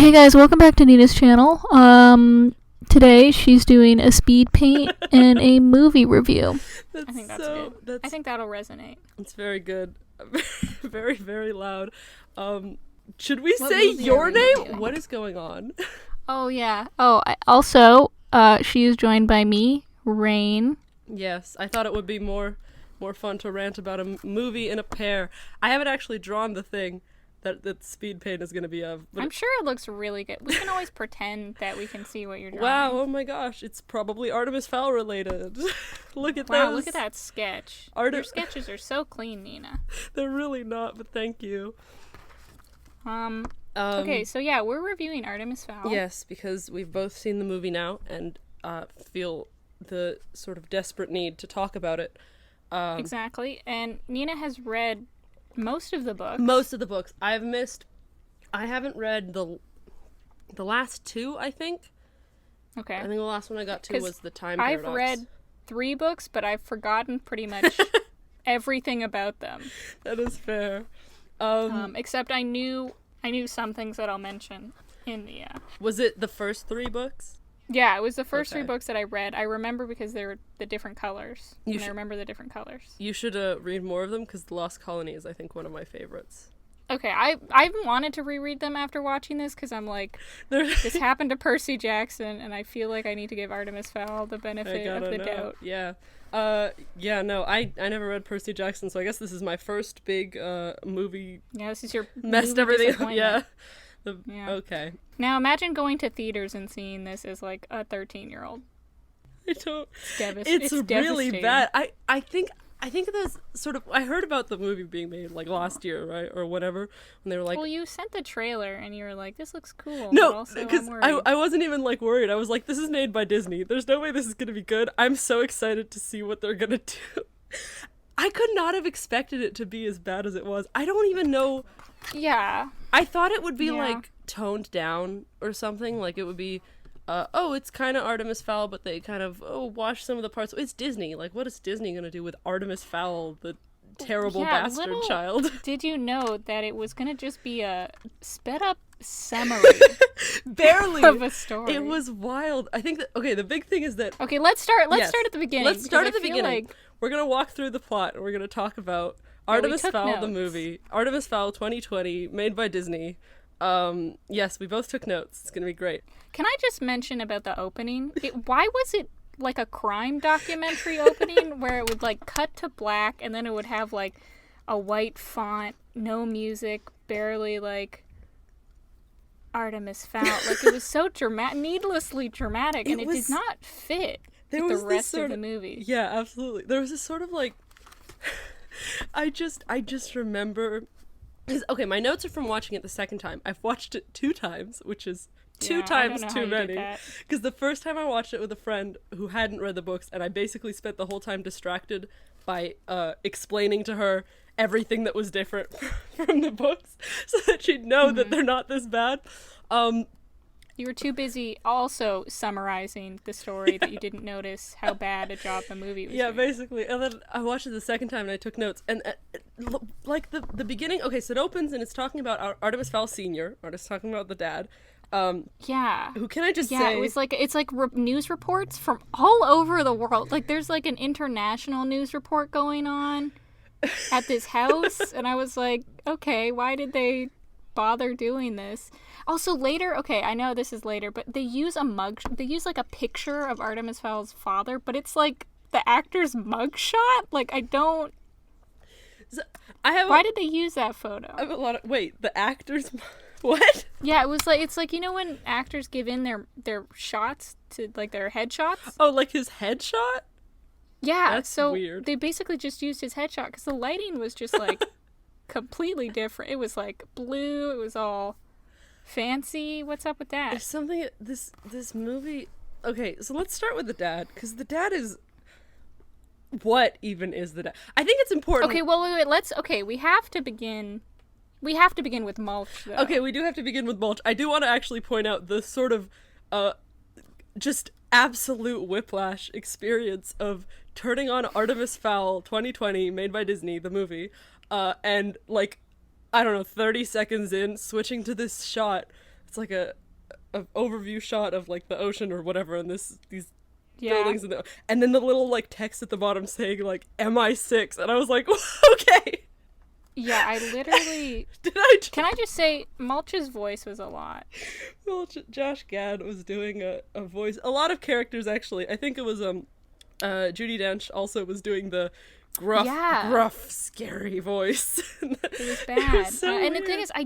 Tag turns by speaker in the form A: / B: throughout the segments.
A: Hey guys, welcome back to Nina's channel. Today she's doing a speed paint and a movie review.
B: I think that's good. I think that'll resonate.
C: It's very good. Very, very loud. Should we say your name? What is going on?
A: Oh yeah. Also, she is joined by me, Raine.
C: Yes, I thought it would be more fun to rant about a movie in a pair. I haven't actually drawn the thing that speed paint is going to be of.
B: I'm sure it looks really good. We can always pretend that we can see what you're drawing.
C: Wow, oh my gosh, it's probably Artemis Fowl related. Look at
B: wow,
C: those.
B: look at that sketch. Your sketches are so clean, Nina.
C: They're really not, but thank you.
B: Okay, so yeah, we're reviewing Artemis Fowl.
C: Yes, because we've both seen the movie now and feel the sort of desperate need to talk about it.
B: Exactly, and Nina has read most of the books.
C: I haven't read the last two, I think.
B: Okay.
C: I think the last one I got to was The Time Paradox.
B: I've read 3 books, but I've forgotten pretty much everything about them.
C: That is fair.
B: Except I knew some things that I'll mention in the
C: Was it the first 3 books?
B: Yeah, it was the first 3 books that I read. I remember because they were the different colors. I remember the different colors. You
C: should read more of them, because The Lost Colony is, I think, one of my favorites.
B: Okay, I've wanted to reread them after watching this, because I'm like, this happened to Percy Jackson, and I feel like I need to give Artemis Fowl the benefit of the doubt.
C: Yeah. No, I never read Percy Jackson, so I guess this is my first big movie.
B: Yeah, this is your
C: messed everything up. Yeah. Okay.
B: Now imagine going to theaters and seeing this as like a 13-year-old.
C: It's really bad. I think there's sort of, I heard about the movie being made like last year, right, or whatever, when they were like,
B: well, you sent the trailer and you were like, this looks cool.
C: No, because I wasn't even like worried. I was like, this is made by Disney, there's no way this is gonna be good. I'm so excited to see what they're gonna do. I could not have expected it to be as bad as it was. I don't even know.
B: Yeah.
C: I thought it would be like toned down or something. Like it would be, it's kind of Artemis Fowl, but they kind of wash some of the parts. It's Disney. Like, what is Disney gonna do with Artemis Fowl, the terrible bastard child? Did
B: you know that it was gonna just be a sped up summary?
C: Barely
B: of a story.
C: It was wild. I think that the big thing is that
B: let's start at the beginning.
C: Let's start at the beginning. We're gonna walk through the plot and we're gonna talk about Artemis Fowl the movie. Artemis Fowl 2020, made by Disney. Yes, we both took notes. It's gonna be great.
B: Can I just mention about the opening? Why was it like a crime documentary opening where it would like cut to black and then it would have like a white font, no music, barely like Artemis Fowl. Like it was so needlessly dramatic, and it did not fit with the rest of the movie.
C: Yeah, absolutely. There was this sort of like I just remember, okay, my notes are from watching it the second time. I've watched it 2 times, which is 2 times too many. Because the first time I watched it with a friend who hadn't read the books, and I basically spent the whole time distracted by explaining to her everything that was different from the books, so that she'd know that they're not this bad.
B: You were too busy also summarizing the story that you didn't notice how bad a job the movie was doing.
C: Basically. And then I watched it the second time and I took notes. And like the beginning, okay, so it opens and it's talking about Artemis Fowl Sr. It's talking about the dad. Who can I just say?
B: Yeah, it's like news reports from all over the world. Like there's like an international news report going on at this house. And I was like, okay, why did they bother doing this? Also later, okay, I know this is later, but they use like a picture of Artemis Fowl's father, but it's like the actor's mugshot. Like why did they use that photo?
C: I have wait, the actor's what?
B: Yeah, it's like, you know when actors give in their shots to like their headshots?
C: Oh, like his headshot?
B: Yeah,
C: that's weird.
B: They basically just used his headshot because the lighting was just like completely different. It was like blue, it was all fancy. What's up with that?
C: There's something this movie. Okay, so let's start with the dad, because the dad is, what even is the dad? I think it's important.
B: Okay, well wait, we have to begin with Mulch, though.
C: Okay, we do have to begin with Mulch. I do want to actually point out the sort of just absolute whiplash experience of turning on Artemis Fowl 2020, made by Disney, the movie, and like, I don't know, 30 seconds in, switching to this shot it's like a overview shot of like the ocean or whatever, and these buildings, and then the little like text at the bottom saying like MI6, and I was like, okay.
B: Yeah, I literally... Can I just say, Mulch's voice was a lot.
C: Josh Gad was doing a voice. A lot of characters, actually. I think it was Judi Dench also was doing the gruff, scary voice.
B: It was bad.
C: It was so
B: and
C: weird.
B: the thing is, I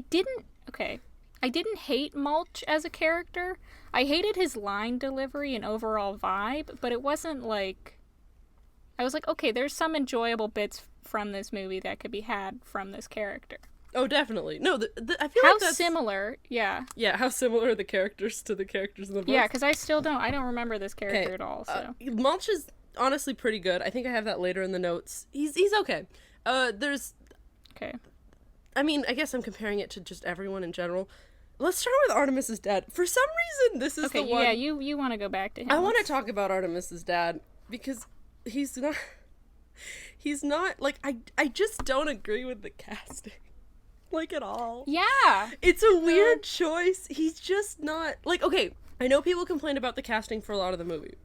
B: didn't hate Mulch as a character. I hated his line delivery and overall vibe, but it wasn't like... I was like, okay, there's some enjoyable bits from this movie that could be had from this character.
C: Oh, definitely. No, I feel
B: how
C: like that's...
B: similar, yeah.
C: Yeah, how similar are the characters to the characters in the book?
B: Yeah, because I don't remember this character at all, so.
C: Mulch is honestly pretty good. I think I have that later in the notes. He's okay. There's...
B: Okay.
C: I mean, I guess I'm comparing it to just everyone in general. Let's start with Artemis's dad. For some reason, this is the one...
B: Yeah, you want to go back to him.
C: I want to talk about Artemis's dad, because he's not, like, I just don't agree with the casting. Like, at all.
B: Yeah.
C: It's a weird choice. He's just not, like, okay, I know people complain about the casting for a lot of the movie.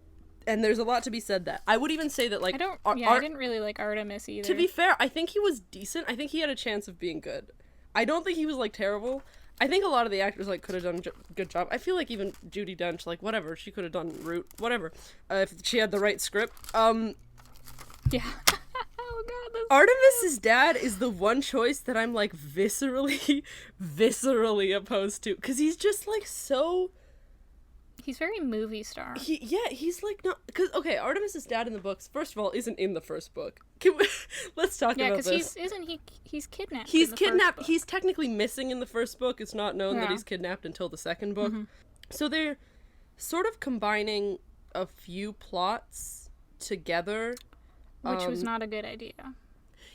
C: And there's a lot to be said that. I would even say that, like...
B: I didn't really like Artemis either.
C: To be fair, I think he was decent. I think he had a chance of being good. I don't think he was, like, terrible. I think a lot of the actors, like, could have done a good job. I feel like even Judi Dench, like, whatever, she could have done Root, whatever. If she had the right script.
B: Yeah. Oh, God.
C: Artemis's dad is the one choice that I'm, like, viscerally opposed to. Because he's just, like, so...
B: He's very movie star.
C: He's like not because okay. Artemis's dad in the books, first of all, isn't in the first book. Let's talk about this.
B: Yeah, because he's kidnapped.
C: He's kidnapped. He's technically missing in the first book. It's not known that he's kidnapped until the second book. Mm-hmm. So they're sort of combining a few plots together,
B: which was not a good idea.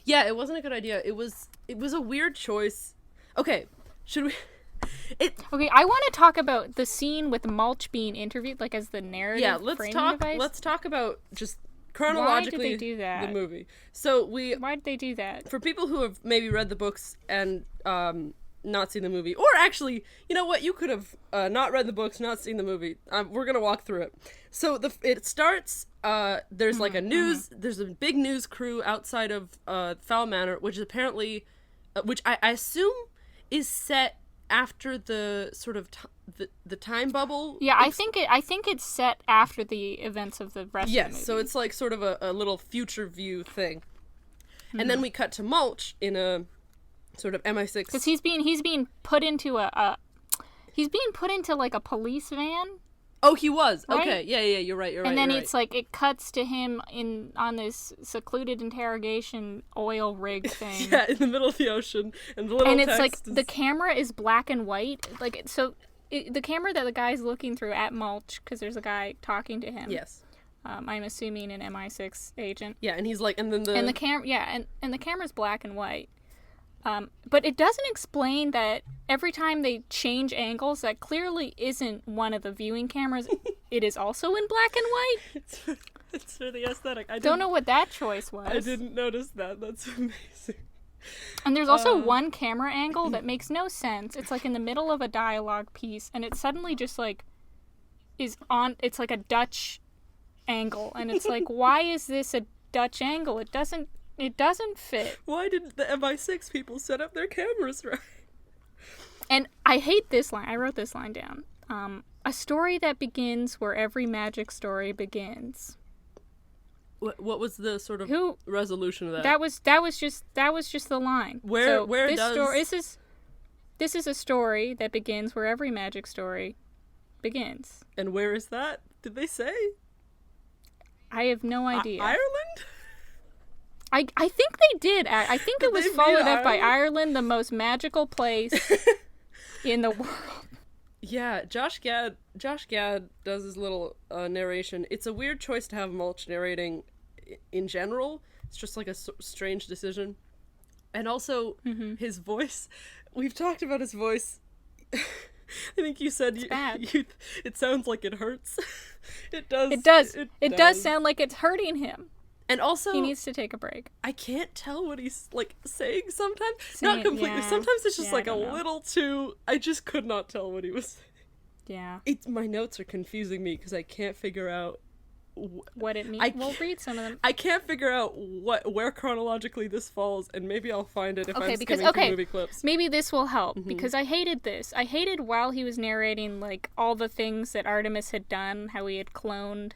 C: Yeah, it wasn't a good idea. It was a weird choice. Okay, should we?
B: Okay, I want to talk about the scene with Mulch being interviewed, like as the narrative.
C: Yeah,
B: device.
C: Let's talk about just chronologically
B: why did they do that?
C: The movie. So
B: why did they do that?
C: For people who have maybe read the books and not seen the movie, or actually, you know what, you could have not read the books, not seen the movie. We're gonna walk through it. So it starts. There's like there's a big news crew outside of Fowl Manor, which is apparently, which I assume is set after the sort of the time bubble.
B: Yeah, I think it's set after the events of the rest of the movie. Yes,
C: so it's like sort of a little future view thing. Mm-hmm. And then we cut to Mulch in a sort of MI6
B: because he's being put into like a police van.
C: Oh, he was. Right? Okay. Yeah, you're right.
B: And then it's like it cuts to him on this secluded interrogation oil rig thing.
C: Yeah, in the middle of the ocean, and the little
B: and it's like the camera is black and white. Like the camera that the guy's looking through at Mulch, because there's a guy talking to him.
C: Yes.
B: I'm assuming an MI6 agent.
C: Yeah, and he's like, and then
B: the camera. Yeah, and the camera's black and white. But it doesn't explain that every time they change angles, that clearly isn't one of the viewing cameras. It is also in black and white.
C: It's for the aesthetic. I
B: don't know what that choice was.
C: I didn't notice that. That's amazing.
B: And there's also one camera angle that makes no sense. It's like in the middle of a dialogue piece, and it suddenly just like is on. It's like a Dutch angle, and it's like, why is this a Dutch angle? It doesn't fit.
C: Why didn't the MI6 people set up their cameras right?
B: And I hate this line. I wrote this line down. A story that begins where every magic story begins.
C: What was the sort of resolution of that?
B: That was just the line. This is a story that begins where every magic story begins.
C: And where is that? Did they say?
B: I have no idea.
C: Ireland?
B: I think they did. I think it was followed up by Ireland, the most magical place in the world.
C: Yeah, Josh Gad does his little narration. It's a weird choice to have Mulch narrating in general. It's just like a strange decision. And also, his voice. We've talked about his voice. I think you said it sounds like it hurts. It does.
B: It does sound like it's hurting him.
C: And also,
B: he needs to take a break.
C: I can't tell what he's, like, saying sometimes. Not completely.
B: Yeah.
C: Sometimes it's just, like, a
B: know.
C: little too... I just could not tell what he was saying.
B: Yeah.
C: My notes are confusing me because I can't figure out...
B: what it means. We'll read some of them.
C: I can't figure out where chronologically this falls, and maybe I'll find it if I'm skimming through movie clips.
B: Maybe this will help, because I hated this. I hated while he was narrating, like, all the things that Artemis had done, how he had cloned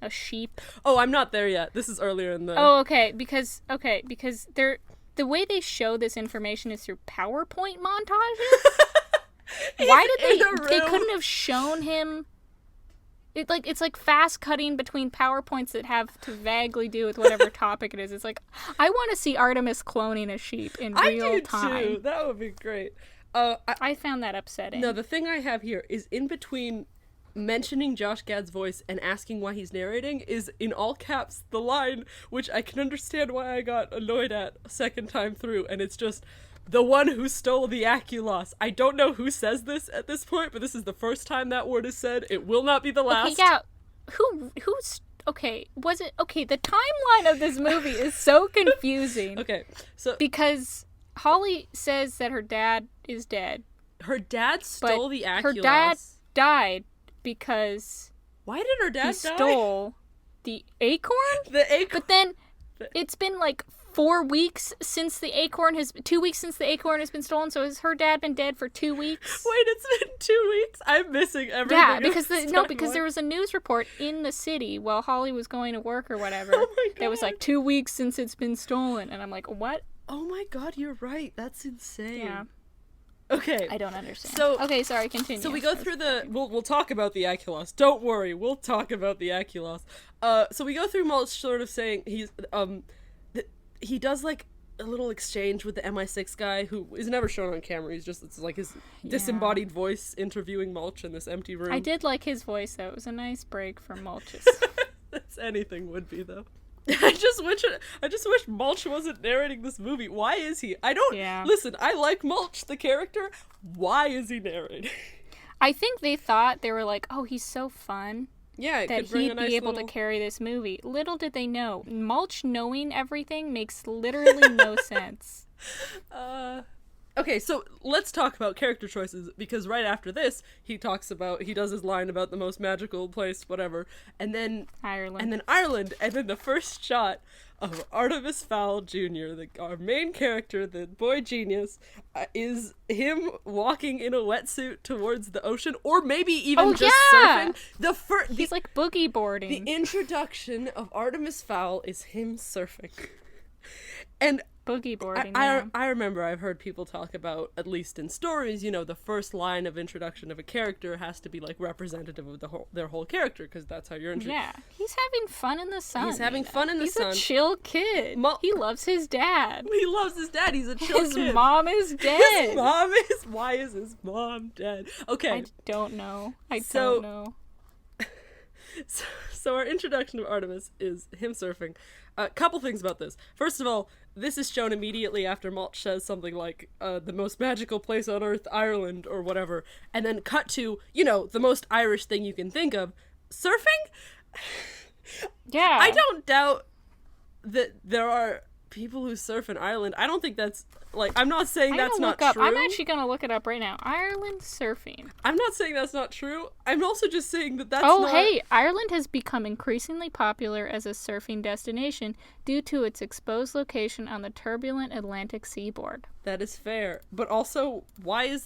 B: a sheep.
C: Oh, I'm not there yet. This is earlier in the...
B: Oh, okay, because they're... The way they show this information is through PowerPoint montages? Why did they couldn't have shown him... It's like fast cutting between PowerPoints that have to vaguely do with whatever topic it is. It's like, I want to see Artemis cloning a sheep in real time.
C: I do too. That would be great.
B: I found that upsetting.
C: No, the thing I have here is in between mentioning Josh Gad's voice and asking why he's narrating is in all caps the line, which I can understand why I got annoyed at a second time through, and it's just, the one who stole the Aculos. I don't know who says this at this point, but this is the first time that word is said. It will not be the last.
B: Okay, yeah. Who's... Okay, was it... Okay, the timeline of this movie is so confusing.
C: Okay, so...
B: Because Holly says that her dad is dead.
C: Her dad stole the Aculos.
B: Her dad died because...
C: Why did her dad die?
B: He stole the acorn?
C: The acorn.
B: But then it's been like 4 weeks since the acorn has... 2 weeks since the acorn has been stolen, so has her dad been dead for 2 weeks?
C: Wait, it's been 2 weeks? I'm missing everything.
B: Yeah, because there was a news report in the city while Holly was going to work or whatever.
C: Oh my God.
B: That was like 2 weeks since it's been stolen, and I'm like, what?
C: Oh my God, you're right. That's insane.
B: Yeah.
C: Okay.
B: I don't understand.
C: So,
B: okay, sorry, continue.
C: So we go through the... We'll talk about the Aculos. Don't worry, we'll talk about the Aculos. So we go through Mulch sort of saying he does, like, a little exchange with the MI6 guy who is never shown on camera. It's like his disembodied voice interviewing Mulch in this empty room.
B: I did like his voice, though. It was a nice break from Mulch's.
C: That's anything would be, though. I just wish Mulch wasn't narrating this movie. Why is he? Listen, I like Mulch, the character. Why is he narrating?
B: I think they thought, they were like, oh, he's so fun.
C: Yeah,
B: that he'd be able to carry this movie. Little did they know, Mulch knowing everything makes literally no sense.
C: Okay, so let's talk about character choices, because right after this, he does his line about the most magical place, whatever, and then Ireland, and then the first shot of Artemis Fowl Jr., our main character, the boy genius, is him walking in a wetsuit towards the ocean, or maybe even surfing.
B: He's like boogie boarding.
C: The introduction of Artemis Fowl is him surfing. And
B: boogie boarding.
C: I remember I've heard people talk about, at least in stories, the first line of introduction of a character has to be like representative of their whole character, because that's how you're introduced.
B: Yeah, he's having fun in the sun.
C: He's having fun in the sun.
B: He's a chill kid. He loves his dad.
C: He loves his dad. He's a chill kid.
B: His mom is dead.
C: Why is his mom dead? Okay.
B: I don't know. I don't know.
C: So our introduction of Artemis is him surfing. A couple things about this. First of all, this is shown immediately after Mulch says something like, the most magical place on earth, Ireland, or whatever, and then cut to, the most Irish thing you can think of, surfing?
B: Yeah.
C: I don't doubt that there are people who surf in Ireland. I don't think that's, I'm not saying that's not true.
B: I'm actually gonna look it up right now. Ireland surfing.
C: I'm not saying that's not true. I'm also just saying that that's
B: not... hey, Ireland has become increasingly popular as a surfing destination due to its exposed location on the turbulent Atlantic seaboard.
C: That is fair. But also,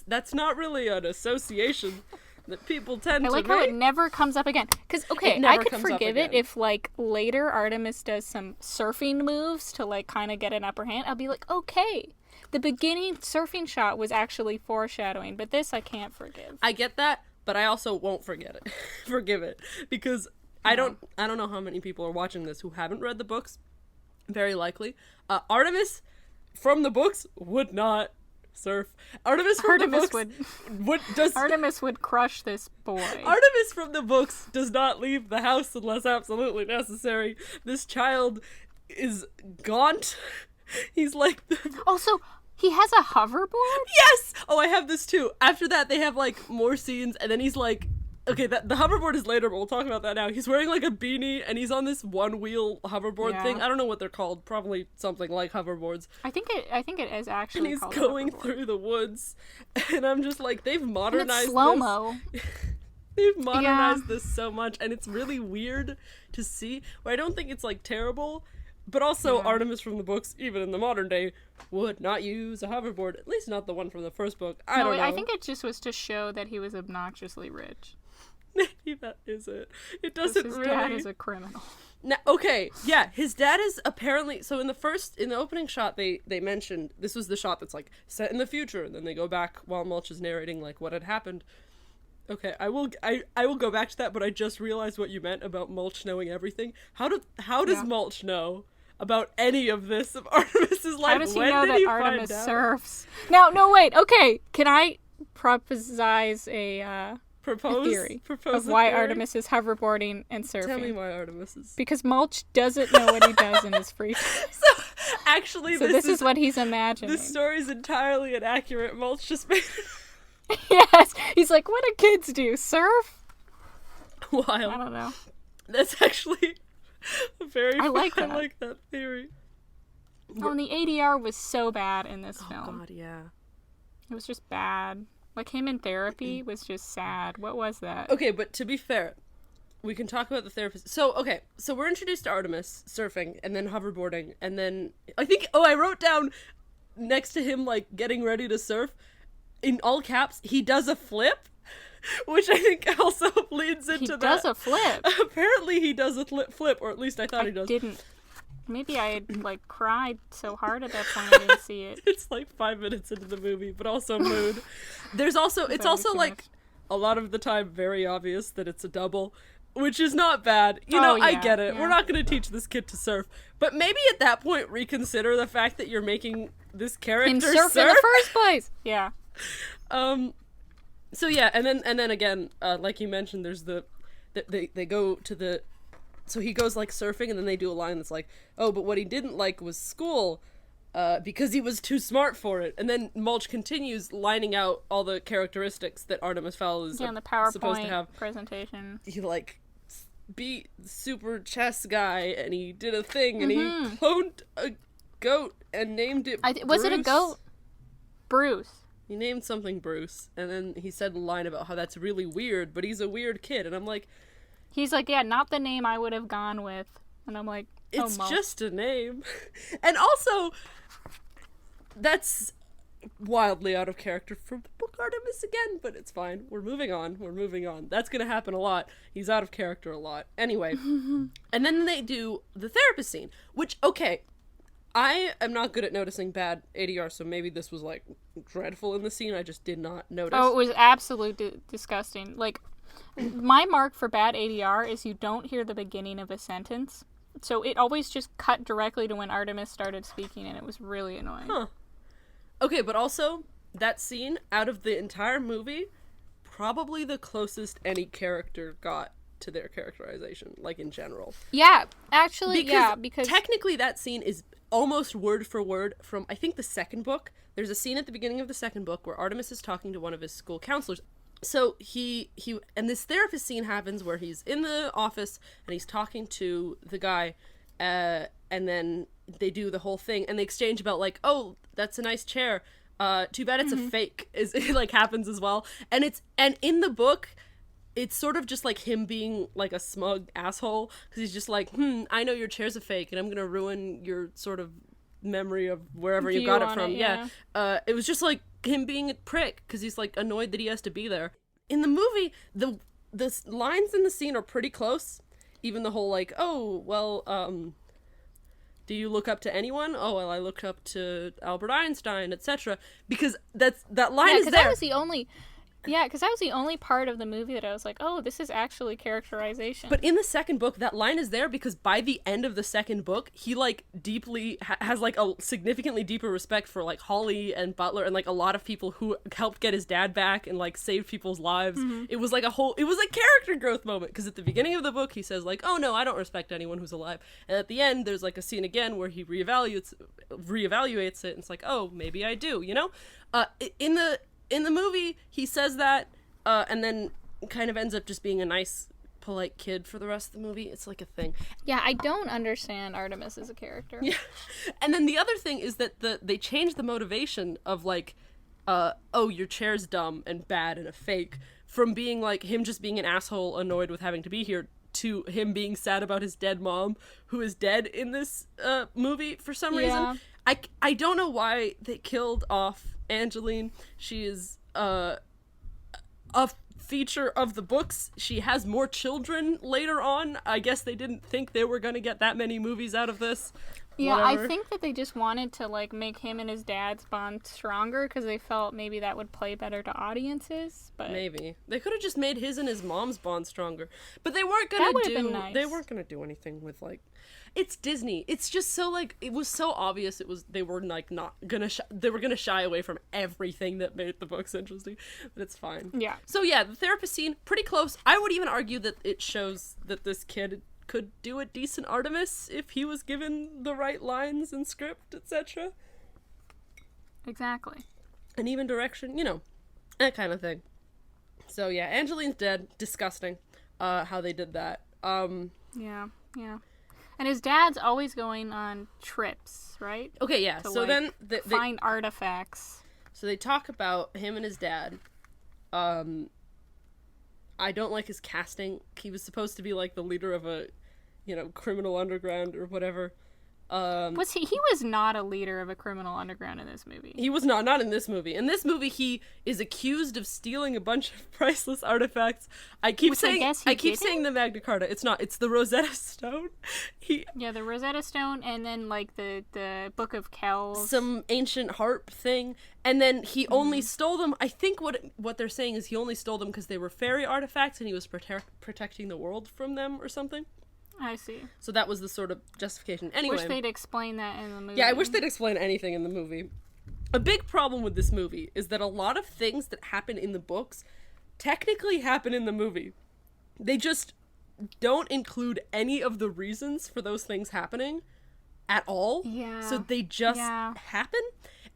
C: that's not really an association that people tend to make.
B: I like how it never comes up again. Because, I could forgive it if, later Artemis does some surfing moves to, kind of get an upper hand. I'll be like, okay. The beginning surfing shot was actually foreshadowing, but this I can't forgive.
C: I get that, but I also won't forgive it. Because I don't know how many people are watching this who haven't read the books. Very likely. Artemis, from the books, would not surf. Artemis
B: would crush this boy.
C: Artemis from the books does not leave the house unless absolutely necessary. This child is gaunt. He's like...
B: Also, he has a hoverboard?
C: Yes! Oh, I have this too. After that, they have, more scenes, and then he's, Okay, the hoverboard is later, but we'll talk about that now. He's wearing like a beanie, and he's on this one-wheel hoverboard thing. I don't know what they're called. Probably something like hoverboards.
B: I think it is actually.
C: And he's
B: called
C: going
B: hoverboard.
C: through the woods, and I'm just like, they've modernized
B: slow-mo.
C: this. They've modernized this so much, and it's really weird to see. But I don't think it's like terrible. But also, Artemis from the books, even in the modern day, would not use a hoverboard. At least not the one from the first book. I don't know.
B: I think it just was to show that he was obnoxiously rich.
C: Maybe that is it. It doesn't
B: his
C: really.
B: His dad is a criminal.
C: Now, okay, yeah, his dad is apparently. So in the opening shot, they mentioned this was the shot that's like set in the future, and then they go back while Mulch is narrating like what had happened. Okay, I will go back to that, but I just realized what you meant about Mulch knowing everything. How does Mulch know about any of this of Artemis's life?
B: How does he
C: when
B: know
C: did
B: that
C: he
B: Artemis
C: find out?
B: surfs? No, wait. Okay, can I proposize a theory of why Artemis is hoverboarding and surfing?
C: Tell me why Artemis is.
B: Because Mulch doesn't know what he does in his free time.
C: So actually,
B: this is what he's imagining.
C: This story is entirely inaccurate. Mulch just made.
B: Yes, he's like, what do kids do? Surf?
C: Wild.
B: I don't know.
C: That's actually very.
B: I like that.
C: I like that theory.
B: Oh, and the ADR was so bad in this film.
C: Oh God, yeah.
B: It was just bad. Like him in therapy was just sad. What was that?
C: Okay, but to be fair, we can talk about the therapist. So we're introduced to Artemis surfing and then hoverboarding, and then I think I wrote down next to him like getting ready to surf in all caps. He does a flip, which I think also leads into that.
B: He does a flip.
C: Apparently, he does a flip, or at least I thought he does.
B: Didn't. Maybe I had like cried so hard at that point I didn't see it.
C: It's like 5 minutes into the movie, but also mood. It's also like a lot of the time very obvious that it's a double, which is not bad. I get it. Yeah. We're not going to teach this kid to surf, but maybe at that point reconsider the fact that you're making this character surf
B: in the first place. Yeah.
C: So yeah, and then again, like you mentioned, there's they go to the. So he goes like surfing, and then they do a line that's like, oh, but what he didn't like was school, because he was too smart for it. And then Mulch continues lining out all the characteristics that Artemis Fowl is
B: in the PowerPoint
C: supposed to have.
B: Presentation.
C: He like beat super chess guy, and he did a thing, and he cloned a goat and named it.
B: Was it a goat? Bruce.
C: He named something Bruce, and then he said a line about how that's really weird, but he's a weird kid, and I'm like.
B: He's like, yeah, not the name I would have gone with. And I'm like,
C: it's just a name. And also, that's wildly out of character for the book Artemis again, but it's fine. We're moving on. That's going to happen a lot. He's out of character a lot. Anyway. And then they do the therapist scene, which, okay, I am not good at noticing bad ADR, so maybe this was, like, dreadful in the scene. I just did not notice.
B: Oh, it was absolutely disgusting. Like, my mark for bad ADR is you don't hear the beginning of a sentence. So it always just cut directly to when Artemis started speaking, and it was really annoying.
C: Huh. Okay, but also, that scene, out of the entire movie, probably the closest any character got to their characterization, like in general.
B: Yeah, actually, because
C: technically that scene is almost word for word from, I think, the second book. There's a scene at the beginning of the second book where Artemis is talking to one of his school counselors. So he and this therapist scene happens where he's in the office and he's talking to the guy, and then they do the whole thing and they exchange about like, oh, that's a nice chair. Too bad it's a fake. It like happens as well, and in the book, it's sort of just like him being like a smug asshole because he's just like, I know your chair's a fake and I'm gonna ruin your sort of memory of wherever you got it from. It was just like him being a prick because he's like annoyed that he has to be there. In the movie, the lines in the scene are pretty close. Even the whole like, oh well, do you look up to anyone? Oh well, I look up to Albert Einstein, etc. Because that line is there.
B: That was the only. Yeah, because that was the only part of the movie that I was like, oh, this is actually characterization.
C: But in the second book, that line is there because by the end of the second book, he, like, deeply has, like, a significantly deeper respect for, like, Holly and Butler and, like, a lot of people who helped get his dad back and, like, saved people's lives. It was, like, it was a character growth moment because at the beginning of the book, he says, like, oh, no, I don't respect anyone who's alive. And at the end, there's, like, a scene again where he reevaluates it and it's like, oh, maybe I do, you know? In the movie, he says that, and then kind of ends up just being a nice, polite kid for the rest of the movie. It's like a thing.
B: Yeah, I don't understand Artemis as a character.
C: Yeah. And then the other thing is that they changed the motivation of, like, oh, your chair's dumb and bad and a fake, from being, like, him just being an asshole annoyed with having to be here, to him being sad about his dead mom, who is dead in this movie for some reason. I don't know why they killed off Angeline. She is a feature of the books. She has more children later on. I guess they didn't think they were going to get that many movies out of this.
B: Yeah,
C: Whatever.
B: I think that they just wanted to, like, make him and his dad's bond stronger because they felt maybe that would play better to audiences. But
C: maybe they could have just made his and his mom's bond stronger, but they weren't gonna do.
B: Nice.
C: They weren't gonna do anything with, like, it's Disney. It's just so, like, it was so obvious. It was they were, like, not gonna. They were gonna shy away from everything that made the books interesting, but it's fine.
B: Yeah.
C: So yeah, the therapist scene, pretty close. I would even argue that it shows that this kid could do a decent Artemis if he was given the right lines and script, etc.
B: Exactly.
C: And even direction, you know, that kind of thing. So yeah, Angeline's dead. Disgusting. How they did that.
B: Yeah. And his dad's always going on trips, right?
C: Okay, yeah.
B: To,
C: So
B: like,
C: then
B: find artifacts.
C: So they talk about him and his dad. I don't like his casting. He was supposed to be, like, the leader of a, you know, criminal underground or whatever.
B: Was he? He was not a leader of a criminal underground in this movie.
C: He was not in this movie. In this movie, he is accused of stealing a bunch of priceless artifacts. I keep saying the Magna Carta. It's not. It's the Rosetta Stone.
B: Yeah, the Rosetta Stone, and then, like, the Book of Kells,
C: some ancient harp thing, and then he only stole them. I think what they're saying is he only stole them because they were fairy artifacts, and he was protecting the world from them or something.
B: I see.
C: So that was the sort of justification. Anyway.
B: Wish they'd explain that in the movie.
C: Yeah, I wish they'd explain anything in the movie. A big problem with this movie is that a lot of things that happen in the books technically happen in the movie. They just don't include any of the reasons for those things happening at all.
B: Yeah.
C: So they just happen,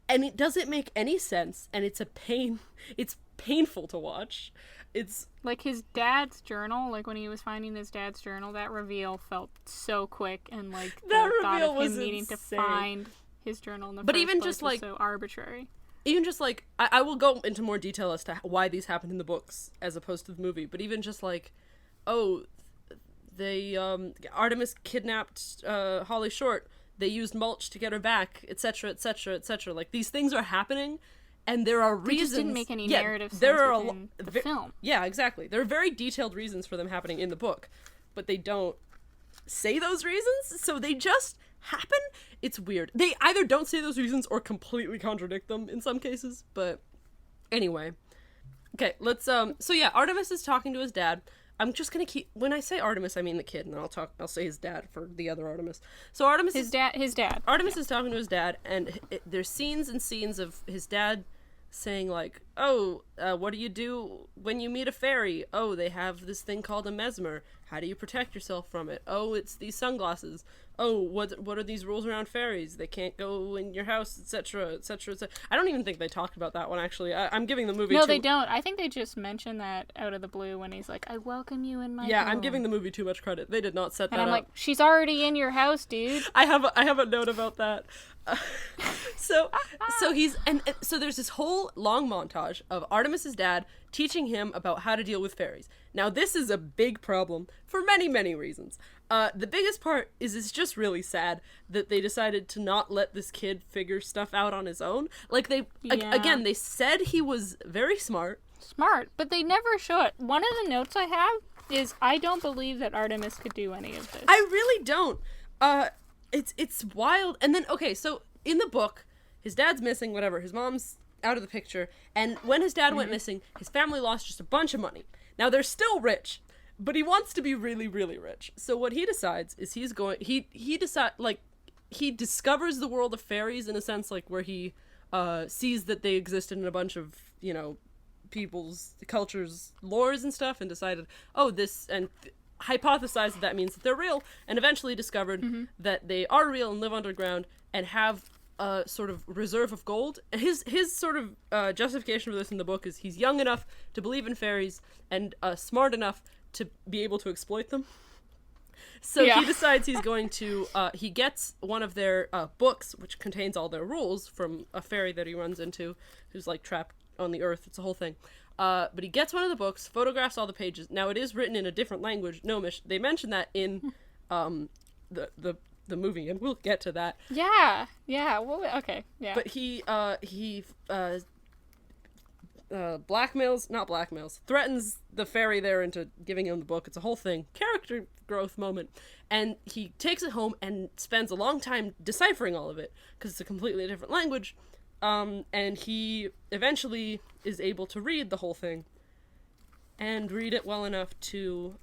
C: and it doesn't make any sense, and it's a pain. It's painful to watch. It's
B: like his dad's journal, like when he was finding his dad's journal, that reveal felt so quick, and, like, the thought of him needing to find his journal in the first
C: even
B: place
C: just,
B: was
C: like,
B: so arbitrary.
C: Even just, like, I will go into more detail as to why these happened in the books as opposed to the movie, but even just, like, oh, they Artemis kidnapped Holly Short, they used mulch to get her back, etc., etc., etc. Like, these things are happening, and there are reasons.
B: They just didn't make any narrative sense within the film.
C: Yeah, exactly. There are very detailed reasons for them happening in the book, but they don't say those reasons, so they just happen. It's weird. They either don't say those reasons or completely contradict them in some cases, but anyway. Okay, let's so yeah, Artemis is talking to his dad. I'm just gonna keep, when I say Artemis, I mean the kid, and I'll say his dad for the other Artemis. So Artemis
B: his dad.
C: Artemis is talking to his dad, and there's scenes and scenes of his dad saying, like, oh, what do you do when you meet a fairy? Oh, they have this thing called a mesmer. How do you protect yourself from it? Oh, it's these sunglasses. Oh, what are these rules around fairies? They can't go in your house, etc., etc., etc. I don't even think they talked about that one, actually. I'm giving the movie
B: they don't. I think they just mentioned that out of the blue when he's like, I welcome you in my home.
C: I'm giving the movie too much credit. They did not set that up.
B: And I'm like, she's already in your house, dude.
C: I have a note about that. So there's this whole long montage of Artemis's dad teaching him about how to deal with fairies. Now, this is a big problem for many, many reasons. The biggest part is it's just really sad that they decided to not let this kid figure stuff out on his own. Like, again, they said he was very smart.
B: But they never show it. One of the notes I have is, I don't believe that Artemis could do any of this.
C: I really don't. It's wild. And then, okay, so in the book, his dad's missing, whatever. His mom's out of the picture. And when his dad went missing, his family lost just a bunch of money. Now, they're still rich, but he wants to be really, really rich. So what he decides is he discovers the world of fairies in a sense, like, where he sees that they existed in a bunch of, you know, people's cultures, lores and stuff, and decided, hypothesized that means that they're real, and eventually discovered that they are real and live underground and have a sort of reserve of gold. His sort of justification for this in the book is he's young enough to believe in fairies and smart enough to be able to exploit them. So he decides he's going to, he gets one of their books, which contains all their rules, from a fairy that he runs into, who's like trapped on the earth. It's a whole thing. But he gets one of the books, photographs all the pages. Now it is written in a different language, Gnomish. They mention that in the movie, and we'll get to that.
B: Yeah. Well, okay. Yeah.
C: But he threatens the fairy there into giving him the book. It's a whole thing. Character growth moment. And he takes it home and spends a long time deciphering all of it, because it's a completely different language. And he eventually is able to read the whole thing. And read it well enough to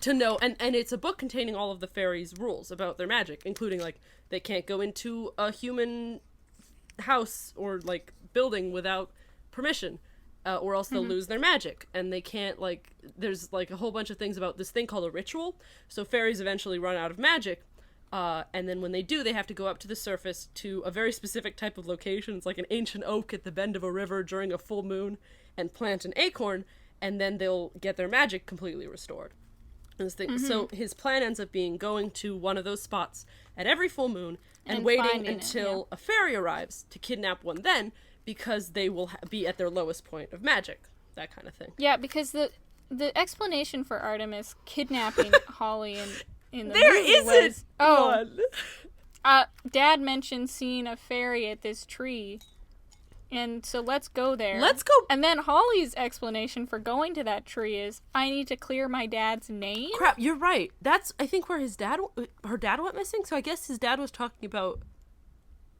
C: know, and it's a book containing all of the fairies' rules about their magic, including, like, they can't go into a human house or, like, building without permission, or else they'll lose their magic, and they can't, like, there's, like, a whole bunch of things about this thing called a ritual, so fairies eventually run out of magic, and then when they do, they have to go up to the surface to a very specific type of location. It's like an ancient oak at the bend of a river during a full moon, and plant an acorn, and then they'll get their magic completely restored. So his plan ends up being going to one of those spots at every full moon and waiting until a fairy arrives to kidnap one then, because they will be at their lowest point of magic. That kind of thing.
B: Yeah, because the explanation for Artemis kidnapping Holly in the
C: there
B: movie
C: isn't
B: was,
C: one.
B: Dad mentioned seeing a fairy at this tree. And so let's go there.
C: Let's go.
B: And then Holly's explanation for going to that tree is, I need to clear my dad's name.
C: Crap, you're right. That's, I think, where her dad went missing. So I guess his dad was talking about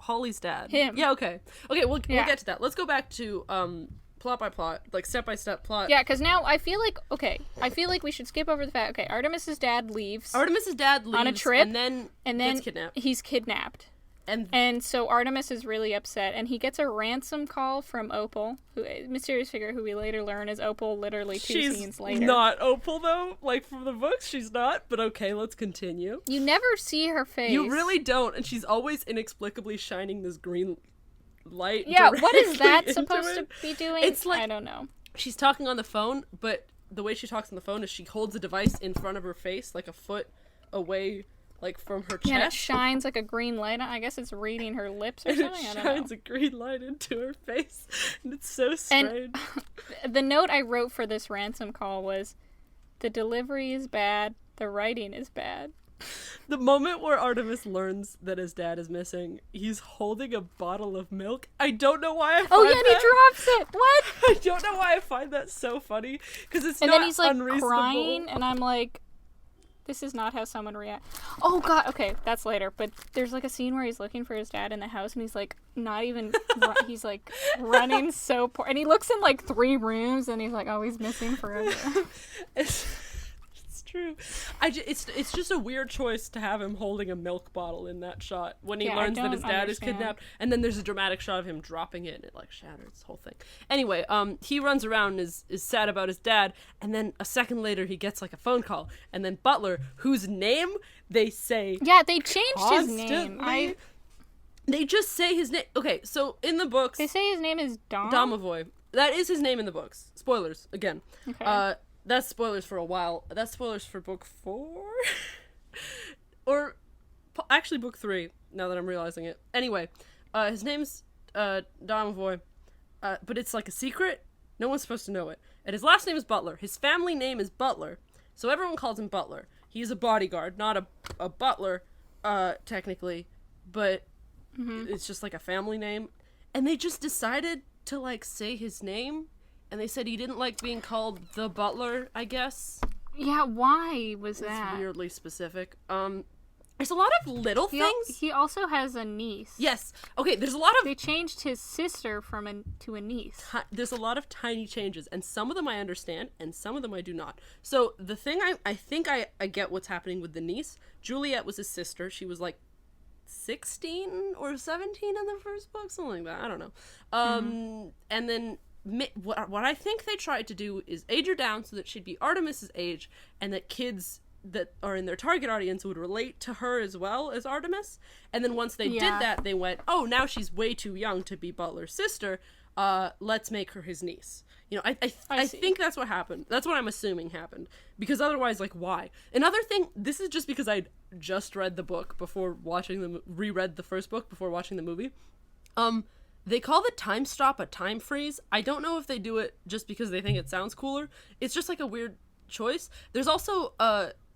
C: Holly's dad.
B: Him.
C: Yeah, okay. Okay, we'll get to that. Let's go back to plot by plot, like step-by-step plot.
B: Yeah, because now I feel like we should skip over the fact, Artemis's dad leaves.
C: On a trip. And then gets kidnapped.
B: He's kidnapped. And so Artemis is really upset, and he gets a ransom call from Opal, who a mysterious figure who we later learn is Opal literally two scenes later.
C: She's not Opal, though. Like, from the books, she's not. But okay, let's continue.
B: You never see her face.
C: You really don't, and she's always inexplicably shining this green light.
B: Yeah, what is that supposed to be doing?
C: It's like,
B: I don't know.
C: She's talking on the phone, but the way she talks on the phone is she holds a device in front of her face, like a foot away, like from her chest.
B: Yeah, it shines like a green light. I guess it's reading her lips or something.
C: It shines a green light into her face, and it's so strange.
B: And the note I wrote for this ransom call was, the delivery is bad, the writing is bad.
C: The moment where Artemis learns that his dad is missing, he's holding a bottle of milk. I don't know why I find
B: and he drops it. What?
C: I don't know why I find that so funny, because it's not unreasonable.
B: And then he's like crying, and I'm like, this is not how someone reacts. Oh god, okay, that's later. But there's like a scene where he's looking for his dad in the house, and he's like not even. He's like running so poor, and he looks in like 3 rooms, and he's like, oh, he's missing forever.
C: It's true. It's just a weird choice to have him holding a milk bottle in that shot when he learns that his dad is kidnapped, and then there's a dramatic shot of him dropping it, and it like shatters the whole thing. Anyway, he runs around and is sad about his dad, and then a second later he gets like a phone call, and then Butler, whose name they say
B: they changed his name.
C: They just say his name. Okay, so in the books
B: they say his name is
C: Domovoy. That is his name in the books. Spoilers again.
B: Okay.
C: That's spoilers for a while. That's spoilers for book 4? Or, actually book 3, now that I'm realizing it. Anyway, his name's Domovoy, but it's like a secret. No one's supposed to know it. And his last name is Butler. His family name is Butler, so everyone calls him Butler. He's a bodyguard, not a butler, technically, but it's just like a family name. And they just decided to, like, say his name. And they said he didn't like being called the butler, I guess.
B: Yeah, why was that?
C: It's weirdly specific. There's a lot of little things.
B: He also has a niece.
C: Yes. Okay, there's a lot of...
B: They changed his sister to a niece.
C: There's a lot of tiny changes, and some of them I understand, and some of them I do not. So, the thing I think I get what's happening with the niece. Juliet was his sister. She was, like, 16 or 17 in the first book, something like that. I don't know. And then... What I think they tried to do is age her down so that she'd be Artemis's age, and that kids that are in their target audience would relate to her as well as Artemis. And then once they did that, they went, oh, now she's way too young to be Butler's sister. Let's make her his niece. You know, I think that's what happened. That's what I'm assuming happened. Because otherwise, like, why? Another thing, this is just because I'd just read the book before reread the first book before watching the movie. They call the time stop a time freeze. I don't know if they do it just because they think it sounds cooler. It's just like a weird choice. There's also,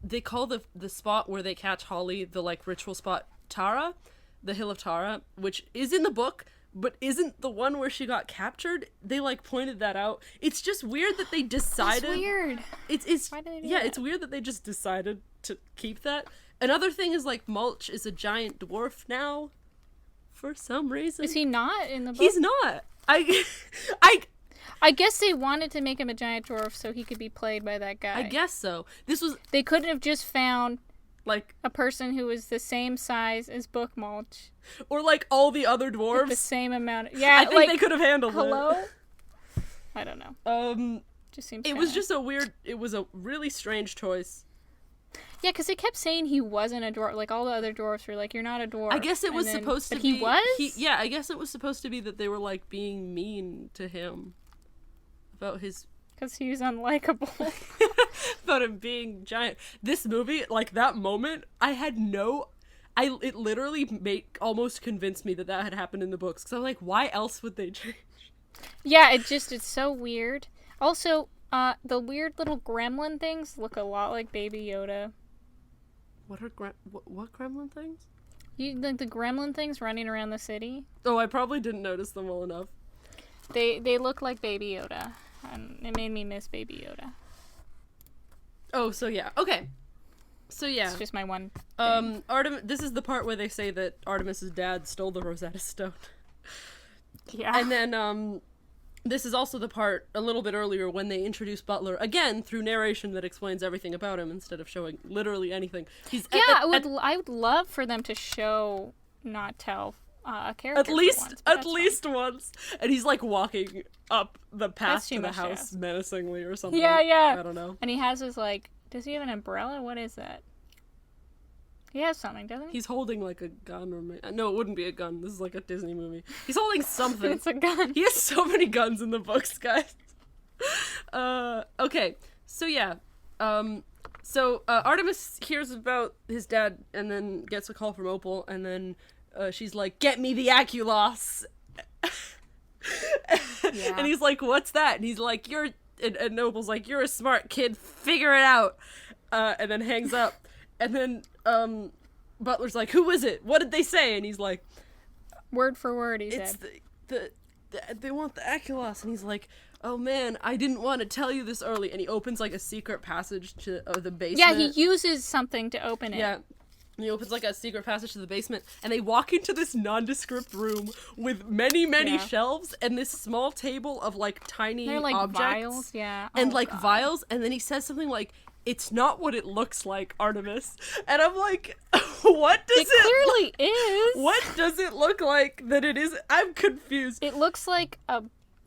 C: they call the spot where they catch Holly, the, like, ritual spot, Tara, the Hill of Tara, which is in the book, but isn't the one where she got captured. They, like, pointed that out. It's just weird that they decided.
B: That's weird.
C: It's
B: Why did they do
C: yeah,
B: that?
C: it's weird that they just decided to keep that. Another thing is, like, Mulch is a giant dwarf now, for some reason.
B: Is he not in the book?
C: He's not.
B: I guess they wanted to make him a giant dwarf so he could be played by that guy.
C: I guess so.
B: They couldn't have just found
C: like
B: a person who was the same size as Book Mulch.
C: Or like all the other dwarves.
B: With the same amount of, yeah,
C: I think they could have handled
B: hello?
C: it.
B: I don't know. Just seems
C: it was just it was a really strange choice.
B: Yeah, because they kept saying he wasn't a dwarf. Like, all the other dwarves were like, you're not a dwarf.
C: I guess it was supposed to be...
B: But he was?
C: Yeah, I guess it was supposed to be that they were, like, being mean to him. About his...
B: Because he was unlikable.
C: About him being giant. This movie, like, that moment, I had no... It literally almost convinced me that had happened in the books. Because I'm like, why else would they change?
B: Yeah, it's so weird. Also, the weird little gremlin things look a lot like Baby Yoda.
C: What are what gremlin things?
B: Like the gremlin things running around the city?
C: Oh, I probably didn't notice them well enough.
B: They look like Baby Yoda, and it made me miss Baby Yoda.
C: Oh, so yeah. Okay. So yeah.
B: It's just my one thing.
C: This is the part where they say that Artemis's dad stole the Rosetta Stone.
B: Yeah.
C: And then, this is also the part a little bit earlier when they introduce Butler, again, through narration that explains everything about him instead of showing literally anything.
B: I would love for them to show, not tell, a character
C: at least once. And he's, like, walking up the path to the house menacingly or something.
B: Yeah.
C: I don't know.
B: And he has his, like, does he have an umbrella? What is that? He has something, doesn't he?
C: He's holding, like, a gun or... No, it wouldn't be a gun. This is, like, a Disney movie. He's holding something.
B: It's a gun.
C: He has so many guns in the books, guys. Okay. So, yeah. Artemis hears about his dad and then gets a call from Opal, and then she's like, get me the Aculos!
B: Yeah.
C: And he's like, what's that? And he's like, and Opal's like, you're a smart kid, figure it out! And then hangs up. And then, Butler's like, who is it? What did they say? And he's like...
B: Word for word, he
C: said.
B: It's
C: they want the Aculos. And he's like, oh man, I didn't want to tell you this early. And he opens, like, a secret passage to the basement.
B: Yeah, he uses something to open it.
C: Yeah. And he opens, like, a secret passage to the basement. And they walk into this nondescript room with many, many shelves and this small table of, like, tiny
B: They're, like,
C: objects.
B: vials, yeah.
C: And, vials. And then he says something like, it's not what it looks like, Artemis. And I'm like, what does
B: it clearly is.
C: What does it look like that it is? I'm confused.
B: It looks like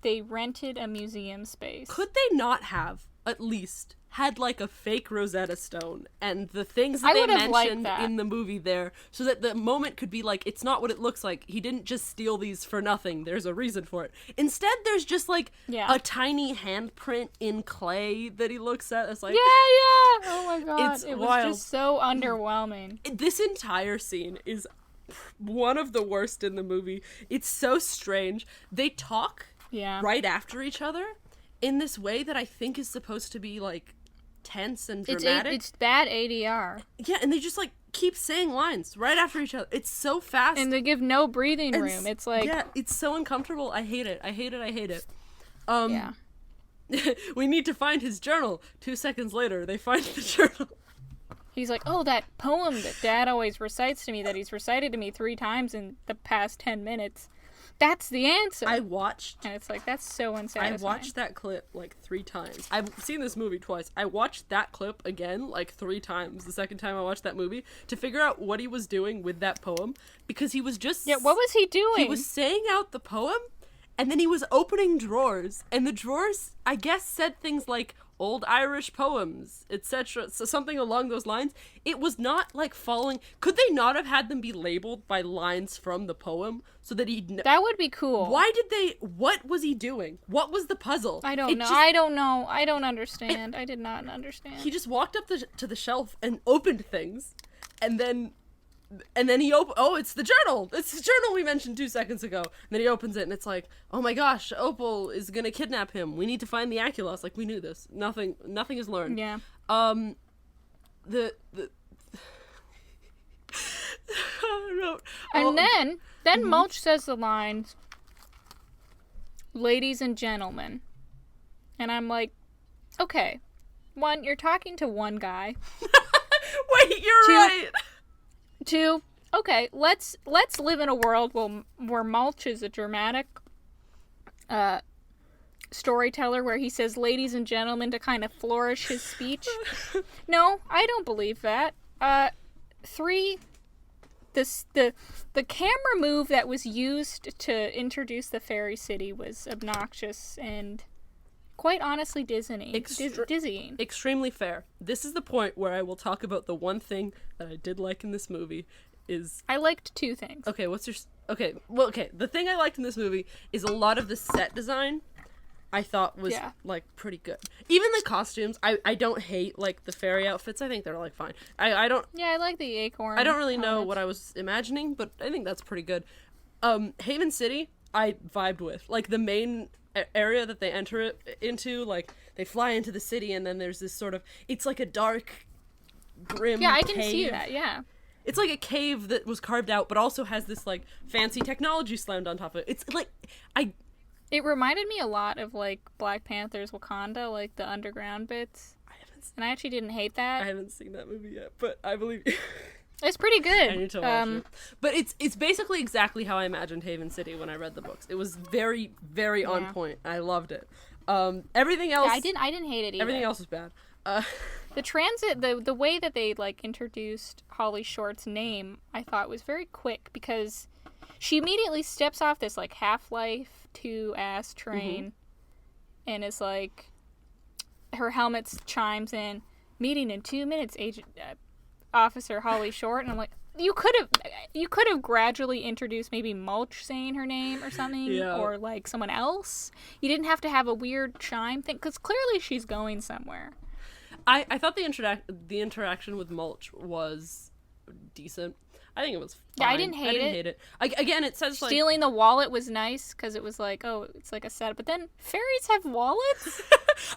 B: they rented a museum space.
C: Could they not have, at least, had, like, a fake Rosetta Stone and the things that they mentioned in the movie there, so that the moment could be like, it's not what it looks like. He didn't just steal these for nothing. There's a reason for it. Instead, there's just, like, a tiny handprint in clay that he looks at. It's like...
B: Yeah! Oh my god.
C: It's
B: it
C: wild.
B: was just so underwhelming.
C: This entire scene is one of the worst in the movie. It's so strange. They talk right after each other in this way that I think is supposed to be, like, tense and dramatic.
B: It's bad ADR.
C: Yeah, and they just, like, keep saying lines right after each other. It's so fast.
B: And they give no breathing room. It's like...
C: Yeah, it's so uncomfortable. I hate it.
B: Yeah.
C: We need to find his journal. 2 seconds later, they find the journal.
B: He's like, oh, that poem that Dad always recites to me, that he's recited to me 3 times in the past 10 minutes. That's the answer.
C: I watched...
B: And it's like, that's so unsatisfying.
C: I watched that clip, like, 3 times. I've seen this movie twice. I watched that clip again, like, 3 times. The second time I watched that movie, to figure out what he was doing with that poem. Because he was just...
B: Yeah, what was he doing?
C: He was saying out the poem, and then he was opening drawers. And the drawers, I guess, said things like, old Irish poems, etc. So something along those lines. It was not like following. Could they not have had them be labeled by lines from the poem so that
B: that would be cool.
C: Why did they? What was he doing? What was the puzzle?
B: I don't know. I don't know. I don't understand. I did not understand.
C: He just walked up to the shelf and opened things, and then he it's the journal. It's the journal we mentioned 2 seconds ago. And then he opens it and it's like, oh my gosh, Opal is gonna kidnap him. We need to find the Aculos. Like, we knew this. Nothing is learned.
B: Yeah.
C: The I wrote,
B: and then Mulch says the lines, "Ladies and gentlemen," and I'm like, okay, one, you're talking to one guy.
C: Wait, you're right.
B: Two, okay, let's live in a world where Mulch is a dramatic storyteller where he says "ladies and gentlemen" to kind of flourish his speech. No, I don't believe that. Three, the camera move that was used to introduce the fairy city was obnoxious and quite honestly dizzying.
C: Extremely fair. This is the point where I will talk about the one thing that I did like in this movie is...
B: I liked 2 things.
C: Okay, the thing I liked in this movie is a lot of the set design I thought was, like, pretty good. Even the costumes, I don't hate, like, the fairy outfits. I think they're, like, fine. I don't...
B: Yeah, I like the acorn.
C: I don't really know what I was imagining, but I think that's pretty good. Haven City, I vibed with. Like, the main area that they enter it into, like, they fly into the city, and then there's this sort of... It's like a dark, grim
B: Yeah, I can
C: cave.
B: see that, yeah.
C: It's like a cave that was carved out, but also has this, like, fancy technology slammed on top of it. It's, like...
B: It reminded me a lot of, like, Black Panther's Wakanda, like, the underground bits. And I actually didn't hate that.
C: I haven't seen that movie yet, but I believe you.
B: It's pretty good.
C: I need to watch it. But it's basically exactly how I imagined Haven City when I read the books. It was very, very on point. I loved it. Everything else...
B: Yeah, I didn't hate it either.
C: Everything else was bad.
B: The transit, the way that they, like, introduced Holly Short's name, I thought was very quick, because she immediately steps off this, like, Half-Life 2-ass train, and it's like, her helmet chimes in, "Meeting in 2 minutes, Agent Officer Holly Short," and I'm like, you could have gradually introduced maybe Mulch saying her name or something, or, like, someone else. You didn't have to have a weird chime thing, because clearly she's going somewhere.
C: I thought the interaction with Mulch was decent. I think it was fine.
B: Yeah, I didn't hate it.
C: Again, it says, like...
B: Stealing the wallet was nice, because it was like, oh, it's like a setup. But then, fairies have wallets?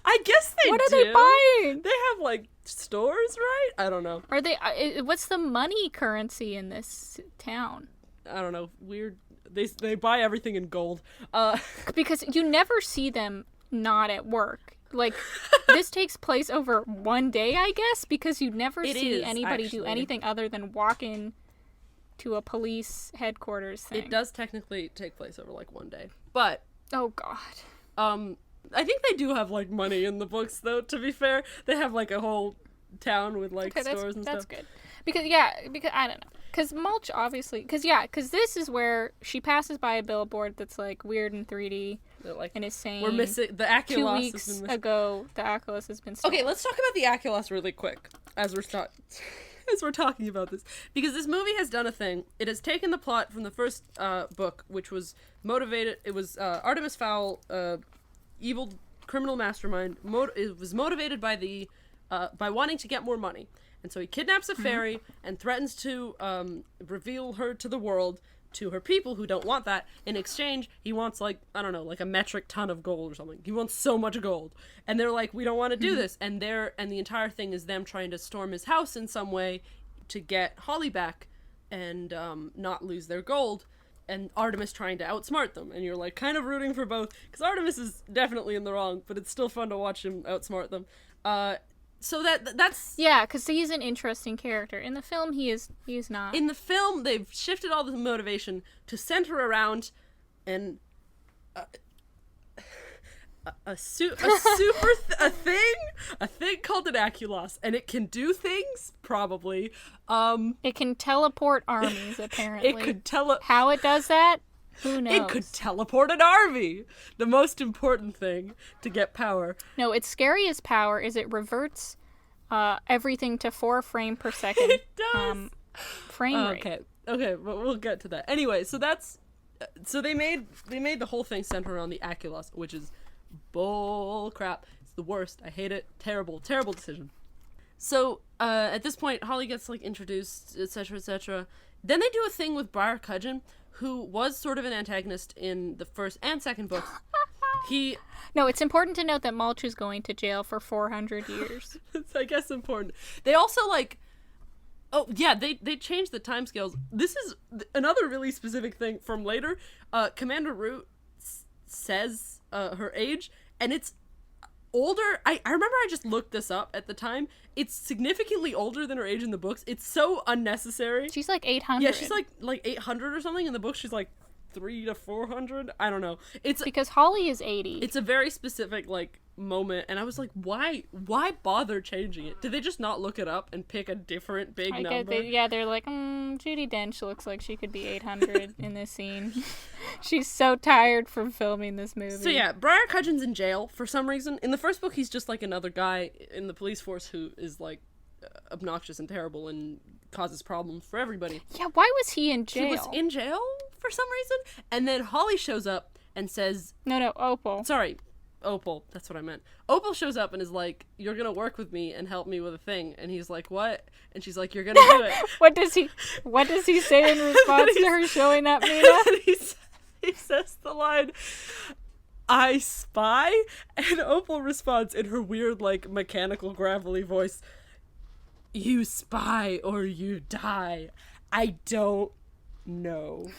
C: I guess they do.
B: What are they buying?
C: They have, like, stores, right? I don't know.
B: Are they... what's the money currency in this town?
C: I don't know. Weird. They buy everything in gold.
B: Because you never see them not at work. Like, this takes place over one day, I guess, because you never see anybody do anything other than walk in to a police headquarters thing.
C: It does technically take place over, like, one day. But...
B: Oh, God.
C: I think they do have, like, money in the books, though, to be fair. They have, like, a whole town with, like, stores and stuff. That's good.
B: Because, I don't know. Because Mulch, obviously... Because this is where she passes by a billboard that's, like, weird in 3D.
C: Like,
B: and is saying...
C: We're missing... The Aculos
B: 2 weeks ago, the Aculos has been stolen.
C: Okay, let's talk about the Aculos really quick, as we're talking about this. Because this movie has done a thing. It has taken the plot from the first book, which was motivated... It was Artemis Fowl, evil criminal mastermind. It was motivated by by wanting to get more money. And so he kidnaps a fairy and threatens to reveal her to the world, to her people who don't want that. In exchange, he wants, like, I don't know, like a metric ton of gold or something. He wants so much gold. And they're like, we don't want to do this. And the entire thing is them trying to storm his house in some way to get Holly back and not lose their gold. And Artemis trying to outsmart them. And you're, like, kind of rooting for both. Because Artemis is definitely in the wrong, but it's still fun to watch him outsmart them. So that's...
B: Yeah, because he's an interesting character. In the film, he is not.
C: In the film, they've shifted all the motivation to center around a thing called an Aculos, and it can do things, probably.
B: It can teleport armies, apparently.
C: It could
B: How it does that? Who knows?
C: It could teleport an army. The most important thing to get power.
B: No, its scariest power is it reverts everything to 4 frames per second.
C: It does.
B: Frame rate.
C: Okay, but we'll get to that. Anyway, so that's so they made the whole thing center around the Aculus, which is bull crap. It's the worst. I hate it. Terrible decision. So at this point, Holly gets like introduced, etc., etc. Then they do a thing with Briar Cudgeon, who was sort of an antagonist in the first and second books.
B: No, it's important to note that Mulch is going to jail for 400 years.
C: It's, I guess, important. They also like. Oh, yeah, they changed the timescales. This is another really specific thing from later. Commander Root says her age, and it's older. I remember I just looked this up at the time. It's significantly older than her age in the books. It's so unnecessary.
B: She's like 800.
C: Yeah, she's like 800 or something. In the books, she's like 300 to 400. I don't know. It's
B: because Holly is 80.
C: It's a very specific like moment, and I was like, why bother changing it? Did they just not look it up and pick a different big number?
B: They're like, Judi Dench looks like she could be 800 in this scene. She's so tired from filming this movie.
C: So yeah, Briar Cudgeon's in jail for some reason. In the first book, he's just like another guy in the police force who is like obnoxious and terrible and causes problems for everybody.
B: Yeah, why was he in jail?
C: He was in jail for some reason, and then Holly shows up and says,
B: No, Opal.
C: Sorry, Opal, that's what I meant. Opal shows up and is like, you're gonna work with me and help me with a thing. And he's like, what? And she's like, you're gonna do it.
B: What does he say in response to her showing up, Mina?
C: He says the line, I spy? And Opal responds in her weird, like, mechanical, gravelly voice, you spy or you die. I don't know.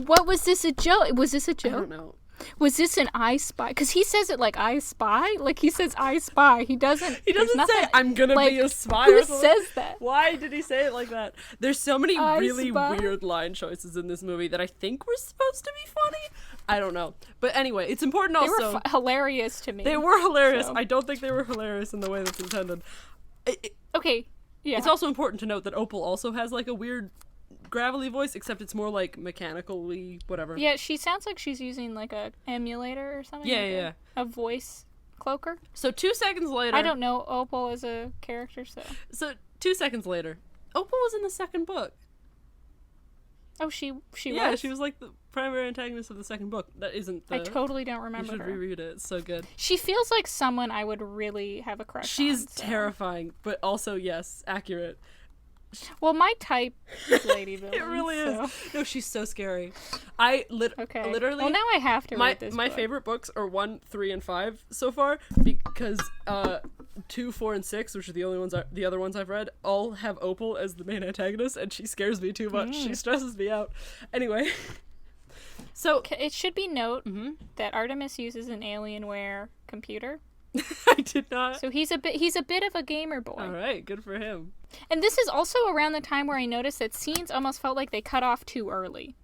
B: What was this a joke? Was this a joke?
C: I don't know.
B: Was this an I spy? Because he says it like I spy. Like he says I spy. He doesn't.
C: He doesn't say I'm gonna be a spy.
B: Who says that?
C: Why did he say it like that? There's so many really
B: spy?
C: weird line choices in this movie that I think were supposed to be funny. I don't know. But anyway, it's important also.
B: They were hilarious to me.
C: They were hilarious.
B: So.
C: I don't think they were hilarious in the way that's intended.
B: Okay. Yeah.
C: It's also important to note that Opal also has like a weird gravelly voice, except it's more like mechanically whatever.
B: Yeah, she sounds like she's using like a emulator or something.
C: Yeah,
B: like
C: yeah.
B: A voice cloaker.
C: So 2 seconds later,
B: I don't know Opal as a character,
C: so 2 seconds later, Opal was in the second book.
B: Oh, she
C: yeah,
B: was?
C: she was like the primary antagonist of the second book. That isn't the...
B: I totally don't remember
C: You should
B: her.
C: reread it. It's so good.
B: She feels like someone I would really have a crush on.
C: She's terrifying, but also, yes, accurate.
B: Well, my type is Lady Villain.
C: It really is. No, she's so scary. I literally...
B: Well, now I have to read this
C: My
B: book.
C: favorite books are 1, 3, and 5 so far, because 2, 4, and 6, which are the other ones I've read, all have Opal as the main antagonist, and she scares me too much. She stresses me out. Anyway... So
B: it should be noted that Artemis uses an Alienware computer.
C: I did not.
B: So he's a bit of a gamer boy.
C: All right, good for him.
B: And this is also around the time where I noticed that scenes almost felt like they cut off too early.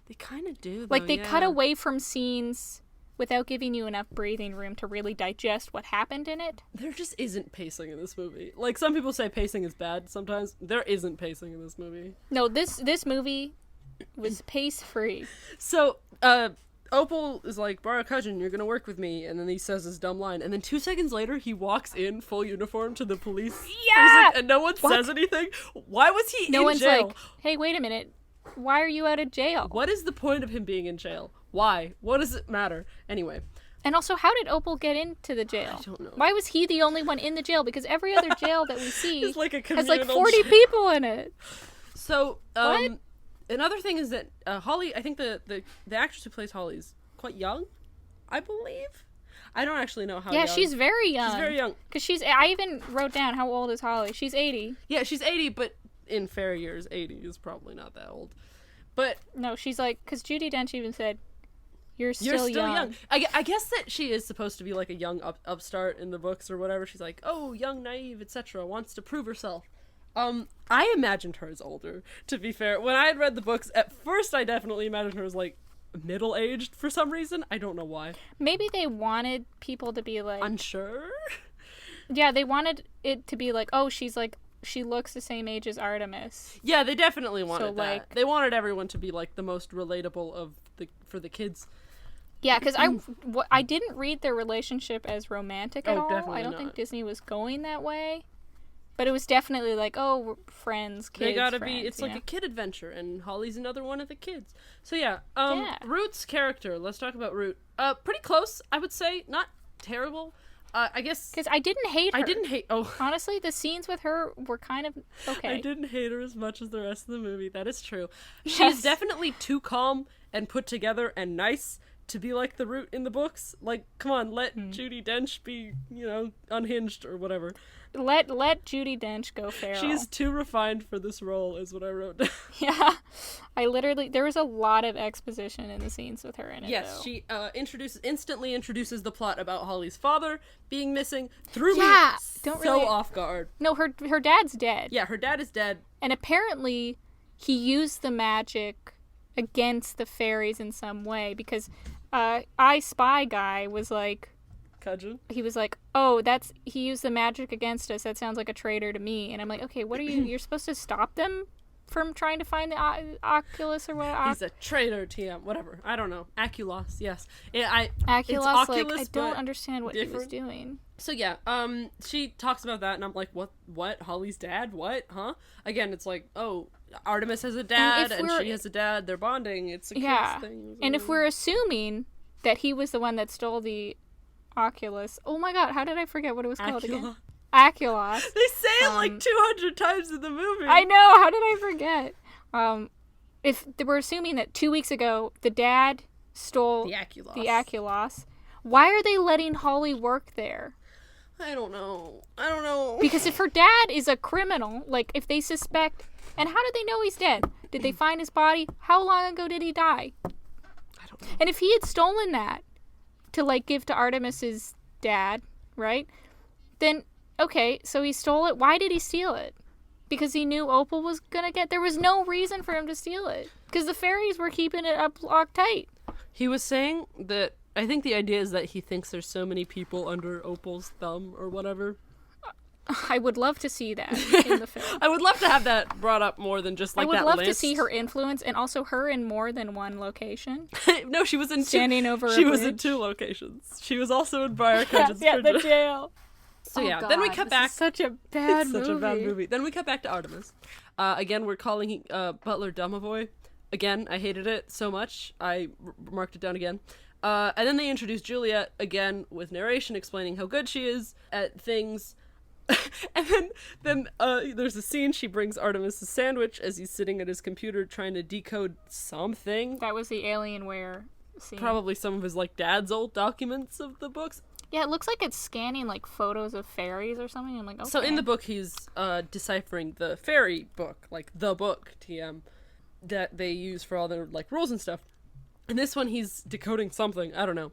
C: They kind of do, though,
B: like they cut away from scenes without giving you enough breathing room to really digest what happened in it.
C: There just isn't pacing in this movie. Like some people say pacing is bad sometimes. There isn't pacing in this movie.
B: No, this movie was pace free.
C: So, Opal is like, Briar Cudgeon, you're gonna work with me, and then he says this dumb line, and then 2 seconds later, he walks in full uniform to the police precinct, and no one says anything. Why was he in jail?
B: No one's like, hey, wait a minute, why are you out of jail?
C: What is the point of him being in jail? Why? What does it matter? Anyway.
B: And also, how did Opal get into the jail?
C: I don't know.
B: Why was he the only one in the jail? Because every other jail that we see
C: It's like a
B: has like
C: communal
B: 40 people in it.
C: So,
B: What?
C: Another thing is that Holly, I think the actress who plays Holly is quite young, I believe. I don't actually know how young.
B: Yeah, she's very young.
C: She's very young.
B: Because I even wrote down how old is Holly. She's 80.
C: Yeah, she's 80, but in fair years, 80 is probably not that old. But...
B: No, she's like... Because Judi Dench even said, You're still
C: young. I guess that she is supposed to be like a young upstart in the books or whatever. She's like, oh, young, naive, etc. Wants to prove herself. I imagined her as older, to be fair. When I had read the books, at first I definitely imagined her as, like, middle-aged for some reason. I don't know why.
B: Maybe they wanted people to be, like...
C: Unsure?
B: Yeah, they wanted it to be like, oh, she's, like, she looks the same age as Artemis.
C: Yeah, they definitely wanted that.
B: like-
C: They wanted everyone to be like the most relatable for the kids.
B: Yeah, because I didn't read their relationship as romantic at all.
C: Definitely
B: I don't
C: not.
B: think Disney was going that way. But it was definitely like, oh, we're friends, kids,
C: They gotta
B: friends,
C: be. It's
B: you
C: like
B: know?
C: a kid adventure, and Holly's another one of the kids. So yeah,
B: Yeah.
C: Root's character. Let's talk about Root. Pretty close, I would say. Not terrible. I guess
B: Because I didn't hate her.
C: I didn't hate. Oh,
B: Honestly, the scenes with her were kind of okay.
C: I didn't hate her as much as the rest of the movie. That is true.
B: Yes.
C: She's definitely too calm and put together and nice to be like the Root in the books. Like, come on, let Judi Dench be, unhinged or whatever.
B: Let Judi Dench go feral.
C: She is too refined for this role, is what I wrote down.
B: Yeah. There was a lot of exposition in the scenes with her in it,
C: Yes,
B: though.
C: she instantly introduces the plot about Holly's father being missing. Threw me
B: don't
C: so
B: really-
C: off guard.
B: No, her dad's dead.
C: Yeah, her dad is dead.
B: And apparently, he used the magic against the fairies in some way because I Spy guy was like,
C: Kajun.
B: he was like, oh, he used the magic against us. That sounds like a traitor to me. And I'm like, okay, what are you're supposed to stop them from trying to find the Oculus or what?
C: He's a traitor, TM. Whatever. I don't know. Aculos, yes. It's
B: Oculus,
C: Oculus,
B: I don't
C: but
B: understand what he was
C: different.
B: doing.
C: So yeah, she talks about that, and I'm like, what? Holly's dad? What? Huh? Again, it's like, oh, Artemis has a dad, and she has a dad. They're bonding. It's a kid's thing.
B: And if we're assuming that he was the one that stole the Oculus, oh my god, how did I forget what it was called again? Aculos.
C: They say it like 200 times in the movie.
B: I know. How did I forget? If we're assuming that 2 weeks ago the dad stole
C: The Aculos.
B: the Aculos, why are they letting Holly work there?
C: I don't know.
B: Because if her dad is a criminal, like if they suspect, and how did they know he's dead? Did they find his body? How long ago did he die?
C: I don't know.
B: And if he had stolen that to like give to Artemis's dad, right? Then okay, so he stole it. Why did he steal it? Because he knew Opal was gonna get. There was no reason for him to steal it. Because the fairies were keeping it up locked tight.
C: He was saying that. I think the idea is that he thinks there's so many people under Opal's thumb or whatever.
B: I would love to see that in the film.
C: I would love to have that brought up more than just like that
B: I would love to
C: list.
B: see her influence, and also her in more than one location.
C: No, she was in
B: Standing over a
C: She was in
B: bridge.
C: 2 locations. She was also in Briar Cottage.
B: Yeah, the jail.
C: So yeah, then we cut back.
B: This is such a bad
C: It's
B: movie.
C: such a bad movie. Then we cut back to Artemis. Again, we're calling Butler Dumavoy. Again, I hated it so much. I marked it down again. And then they introduce Juliet again with narration explaining how good she is at things. And then there's a scene. She brings Artemis a sandwich as he's sitting at his computer trying to decode something.
B: That was the Alienware scene.
C: Probably some of his like dad's old documents of the books.
B: Yeah, it looks like it's scanning like photos of fairies or something. I'm like, okay.
C: So in the book, he's deciphering the fairy book, like the book TM, that they use for all their like rules and stuff. In this one, he's decoding something, I don't know,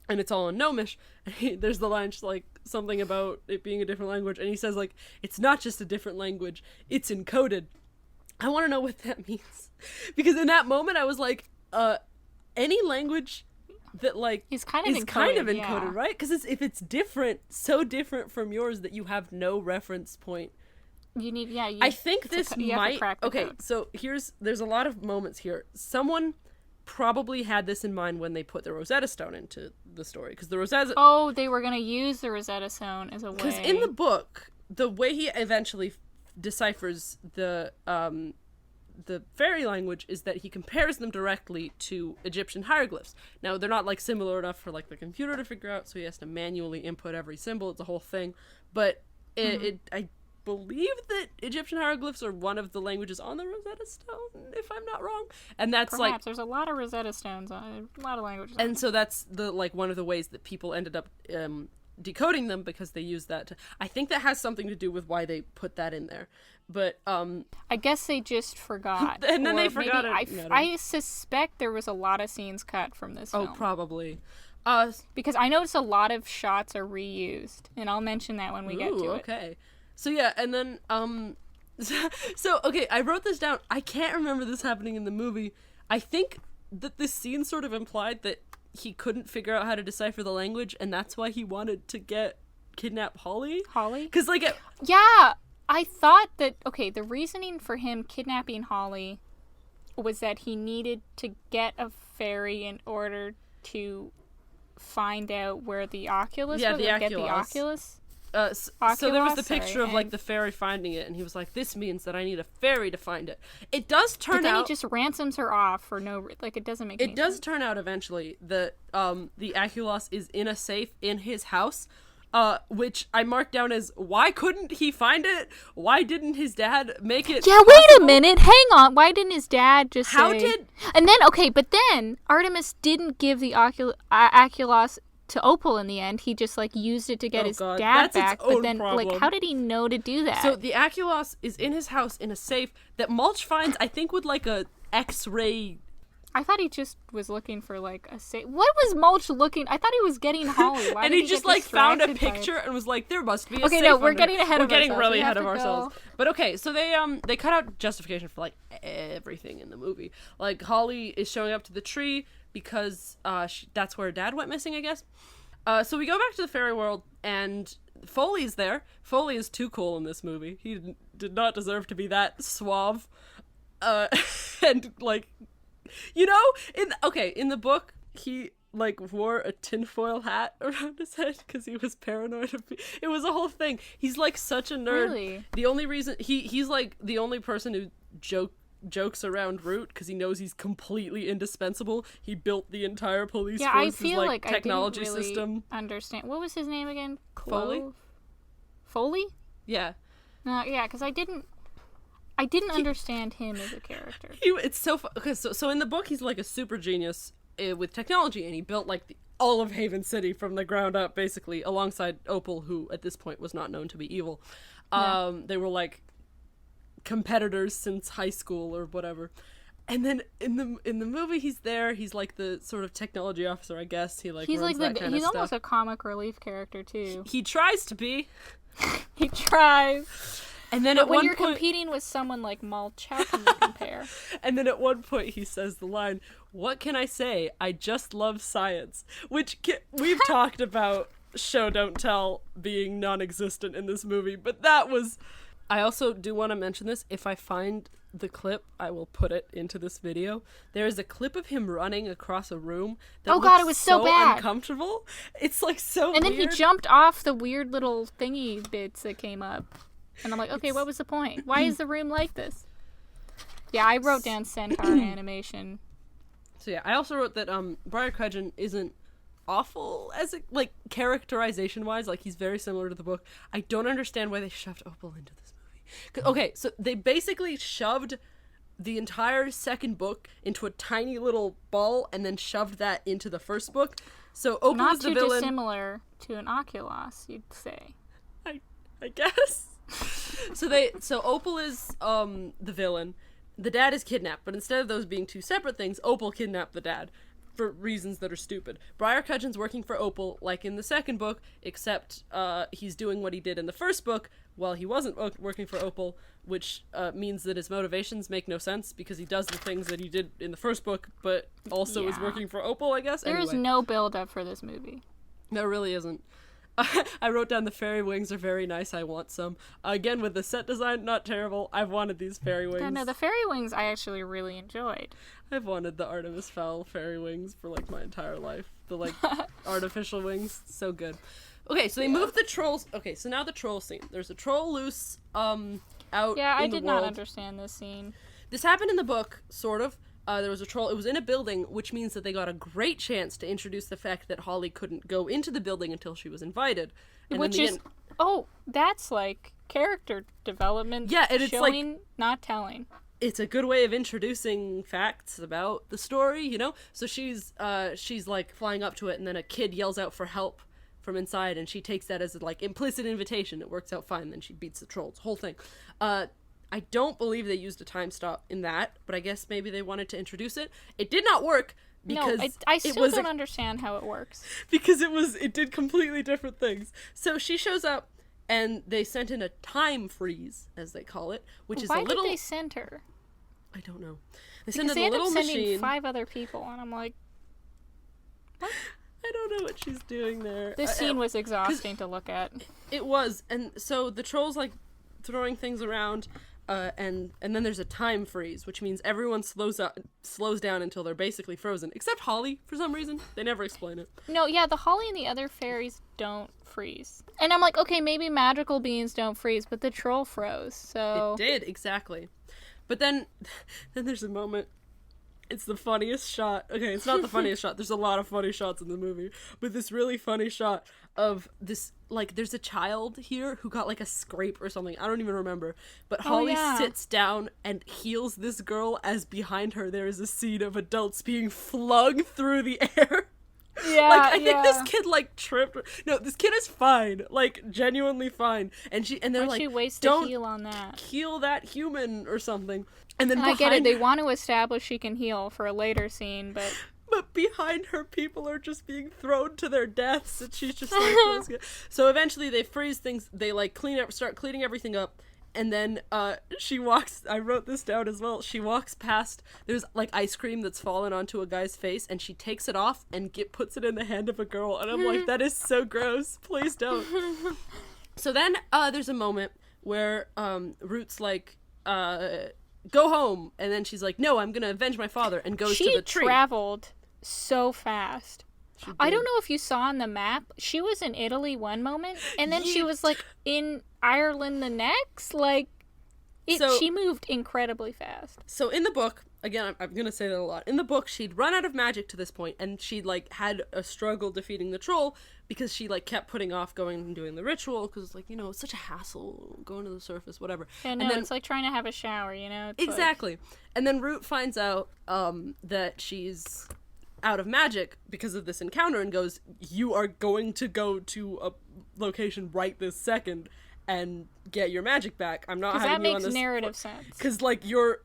C: and it's all in Gnomish. And there's the line just like something about it being a different language, and he says like it's not just a different language, it's encoded. I want to know what that means, because in that moment I was like, any language that like
B: He's kind of
C: is
B: encoded,
C: kind of encoded,
B: yeah.
C: right? Because if it's different, so different from yours that you have no reference point.
B: You need, yeah.
C: I think this
B: you have to
C: might.
B: crack the
C: Okay,
B: code.
C: so there's a lot of moments here. Someone probably had this in mind when they put the Rosetta Stone into the story, because the Rosetta.
B: Oh, they were gonna use the Rosetta Stone as a way.
C: Because in the book, the way he eventually deciphers the fairy language is that he compares them directly to Egyptian hieroglyphs. Now they're not like similar enough for like the computer to figure out, so he has to manually input every symbol. It's a whole thing, but I believe that Egyptian hieroglyphs are one of the languages on the Rosetta Stone, if I'm not wrong. And that's
B: Perhaps
C: like,
B: there's a lot of Rosetta Stones on a lot of languages.
C: and so that's the like one of the ways that people ended up decoding them, because they used that to, I think that has something to do with why they put that in there. But
B: I guess they just forgot.
C: And then
B: Or
C: they forgot
B: maybe
C: it.
B: I suspect there was a lot of scenes cut from this
C: oh,
B: film.
C: probably.
B: Because I noticed a lot of shots are reused, and I'll mention that when we get to it.
C: Okay. So yeah, and then so okay, I wrote this down. I can't remember this happening in the movie. I think that this scene sort of implied that he couldn't figure out how to decipher the language, and that's why he wanted to kidnap Holly.
B: Holly?
C: Because like
B: Yeah, I thought that, okay, the reasoning for him kidnapping Holly was that he needed to get a fairy in order to find out where the Oculus was.
C: The
B: get the Oculus.
C: So there was the picture of, like,
B: and
C: the fairy finding it, and he was like, this means that I need a fairy to find it. It does turn out...
B: But then he just ransoms her off for no... Like, it doesn't make any sense.
C: It does turn out eventually that the Aculos is in a safe in his house, which I marked down as, why couldn't he find it? Why didn't his dad make it
A: Yeah,
C: possible?
A: wait a minute. Hang on. Why didn't his dad just And then, okay, but then Artemis didn't give the Aculos to Opal in the end. He just, like, used it to get his dad
C: That's
B: back.
C: its own
B: But then,
C: problem.
B: like, how did he know to do that?
C: So the Aculos is in his house in a safe that Mulch finds, I think, with, like, a X-ray...
B: I thought he just was looking for, like, a safe... What was Mulch looking... I thought he was getting Holly. Why
C: and
B: did
C: he just, like, found a
B: distracted by
C: picture and was like, there must be a
B: Okay,
C: safe
B: no, we're
C: under
B: getting
C: it.
B: ahead of
C: We're getting
B: ourselves.
C: really
B: We
C: ahead
B: have
C: of
B: to
C: ourselves.
B: go.
C: But okay, so they cut out justification for, like, everything in the movie. Like, Holly is showing up to the tree because that's where her dad went missing, I guess. So we go back to the fairy world, and Foley's there. Foley is too cool in this movie. He did not deserve to be that suave. And, like, you know, in the book, he, like, wore a tinfoil hat around his head because he was paranoid of me. It was a whole thing. He's, like, such a nerd.
B: Really?
C: The only reason... He's, like, the only person who jokes around Root because he knows he's completely indispensable. He built the entire police
B: I
C: force's,
B: feel
C: like, technology
B: I didn't really
C: system.
B: understand. What was his name again?
C: Foley?
B: Foley?
C: Yeah.
B: Yeah, because I didn't understand him as a character.
C: It's so fun. Okay, so in the book, he's like a super genius with technology, and he built like all of Haven City from the ground up, basically, alongside Opal, who at this point was not known to be evil. They were like competitors since high school or whatever. And then in the movie, he's there. He's like the sort of technology officer, I guess. He like
B: he's
C: runs
B: like
C: that kind of stuff.
B: He's almost a comic relief character too.
C: He tries to be.
B: He tries.
C: And then
B: But when you're competing with someone like Mulch, how can you compare?
C: And then at one point he says the line, "What can I say? I just love science," which we've talked about show don't tell being non-existent in this movie, but that was... I also do want to mention this. If I find the clip, I will put it into this video. There is a clip of him running across a room that looks
B: it was so bad.
C: uncomfortable. It's like so
B: And then
C: weird.
B: he jumped off the weird little thingy bits that came up. And I'm like, okay, what was the point? Why is the room like this? Yeah, I wrote down Centaur animation.
C: So yeah, I also wrote that Briar Credgen isn't awful as like characterization wise. Like, he's very similar to the book. I don't understand why they shoved Opal into this movie. Okay, so they basically shoved the entire second book into a tiny little ball and then shoved that into the first book. So Opal
B: Not
C: is the
B: too
C: villain.
B: dissimilar to an Oculus, you'd say.
C: I guess. So Opal is the villain. The dad is kidnapped, but instead of those being two separate things, Opal kidnapped the dad for reasons that are stupid. Briar Credgen's working for Opal, like in the second book, except he's doing what he did in the first book while he wasn't working for Opal, which means that his motivations make no sense because he does the things that he did in the first book, but also is working for Opal, I guess.
B: There is no build-up for this movie.
C: There really isn't. I wrote down the fairy wings are very nice. I want some. Again, with the set design, not terrible. I've wanted these fairy wings.
B: No, the fairy wings I actually really enjoyed.
C: I've wanted the Artemis Fowl fairy wings for like my entire life. The like artificial wings, so good. Okay, so they moved the trolls. Okay, so now the troll scene. There's a troll loose out in the world.
B: Yeah, I did not understand this scene.
C: This happened in the book, sort of. There was a troll. It was in a building, which means that they got a great chance to introduce the fact that Holly couldn't go into the building until she was invited. And
B: Which is, that's like character development.
C: Yeah, and it's
B: showing,
C: like,
B: not telling.
C: It's a good way of introducing facts about the story, you know? So she's like flying up to it, and then a kid yells out for help from inside, and she takes that as a like implicit invitation. It works out fine. Then she beats the trolls. Whole thing. I don't believe they used a time stop in that, but I guess maybe they wanted to introduce it. It did not work because
B: I still don't understand how it works.
C: Because it did completely different things. So she shows up, and they sent in a time freeze, as they call it, which is a little...
B: Why did they send her?
C: I don't know. They
B: Because
C: sent in a little
B: ended up sending
C: machine.
B: 5 other people, and I'm like, what?
C: I don't know what she's doing there.
B: This scene was exhausting to look at.
C: It was, and so the trolls like throwing things around. And then there's a time freeze, which means everyone slows down until they're basically frozen, except Holly for some reason. They never explain it.
B: No, yeah, the Holly and the other fairies don't freeze. And I'm like, okay, maybe magical beings don't freeze, but the troll froze. So
C: it did, exactly. But then there's a moment. It's the funniest shot. Okay, it's not the funniest shot. There's a lot of funny shots in the movie, but this really funny shot of this, like, there's a child here who got like a scrape or something. I don't even remember. But Holly sits down and heals this girl as behind her there is a scene of adults being flung through the air.
B: Yeah,
C: like, I think this kid, like, tripped. No, this kid is fine. Like, genuinely fine. And they're
B: Why'd
C: like,
B: she waste
C: don't
B: a heal on that?
C: Heal that human or something. And then
B: I get it. They want to establish she can heal for a later scene, but...
C: But behind her, people are just being thrown to their deaths, and she's just like... So eventually they freeze things. They, like, start cleaning everything up. And then she walks, I wrote this down as well, she walks past, there's like ice cream that's fallen onto a guy's face, and she takes it off and puts it in the hand of a girl, and I'm like, that is so gross, please don't. So then there's a moment where Root's like, go home, and then she's like, no, I'm gonna avenge my father, and goes to the tree.
B: She traveled so fast. I don't know if you saw on the map, she was in Italy one moment, and then she was, like, in Ireland the next. Like, she moved incredibly fast.
C: So in the book, again, I'm going to say that a lot. In the book, she'd run out of magic to this point, and she'd, like, had a struggle defeating the troll because she, like, kept putting off going and doing the ritual because, like, you know, it's such a hassle going to the surface, whatever.
B: Yeah, no, and then, it's like trying to have a shower, you know? It's
C: exactly.
B: Like...
C: And then Root finds out that she's out of magic because of this encounter and goes, you are going to go to a location right this second and get your magic back. I'm not having you on this.
B: That makes narrative sense.
C: Because, like, you're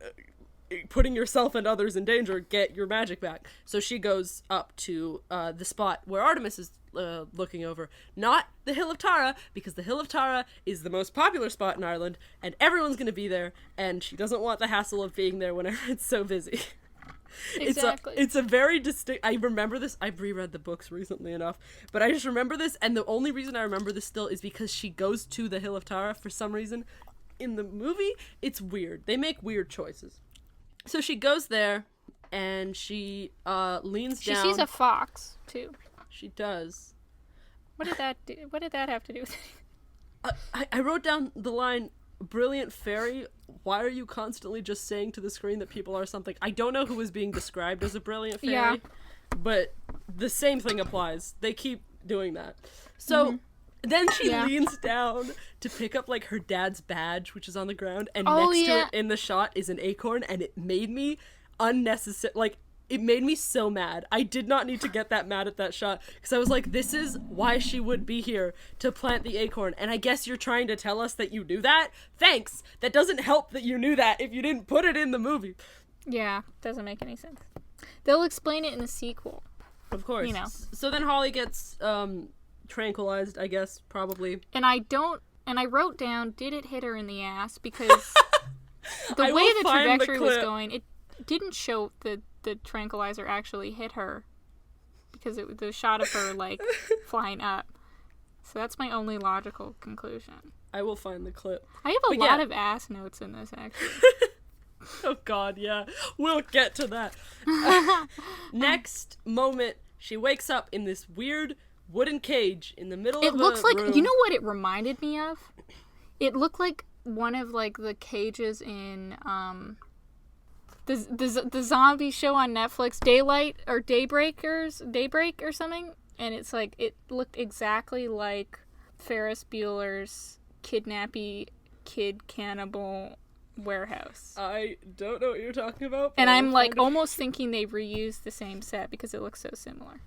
C: putting yourself and others in danger. Get your magic back. So she goes up to the spot where Artemis is looking over. Not the Hill of Tara, because the Hill of Tara is the most popular spot in Ireland, and everyone's going to be there, and she doesn't want the hassle of being there whenever it's so busy.
B: Exactly.
C: It's a very distinct... I remember this. I've reread the books recently enough, but I just remember this, and the only reason I remember this still is because she goes to the Hill of Tara for some reason. In the movie, it's weird. They make weird choices. So she goes there, and she leans down.
B: She sees a fox, too.
C: She does.
B: What did that do? What did that have to do with it?
C: I wrote down the line... Brilliant fairy, why are you constantly just saying to the screen that people are something? I don't know who is being described as a brilliant fairy, but the same thing applies. They keep doing that. So then she leans down to pick up, like, her dad's badge, which is on the ground, and next to it in the shot is an acorn, and it made me unnecessary, like, it made me so mad. I did not need to get that mad at that shot, because I was like, this is why she would be here, to plant the acorn, and I guess you're trying to tell us that you knew that? Thanks! That doesn't help that you knew that if you didn't put it in the movie.
B: Yeah, doesn't make any sense. They'll explain it in the sequel.
C: Of course.
B: You know.
C: So then Holly gets tranquilized, I guess, probably.
B: And I wrote down, did it hit her in the ass? Because the way the trajectory was going, it didn't show the tranquilizer actually hit her, because the shot of her, like, flying up. So that's my only logical conclusion.
C: I will find the clip.
B: I have a lot of ass notes in this, actually.
C: Oh god, yeah. We'll get to that. Next moment, she wakes up in this weird wooden cage in the middle of a room. It looks like,
B: you know what it reminded me of? It looked like one of, like, the cages in, the zombie show on Netflix, Daybreak or something, and it's like, it looked exactly like Ferris Bueller's kidnappy kid cannibal warehouse.
C: I don't know what you're talking about.
B: And I'm like almost thinking they reused the same set because it looks so similar.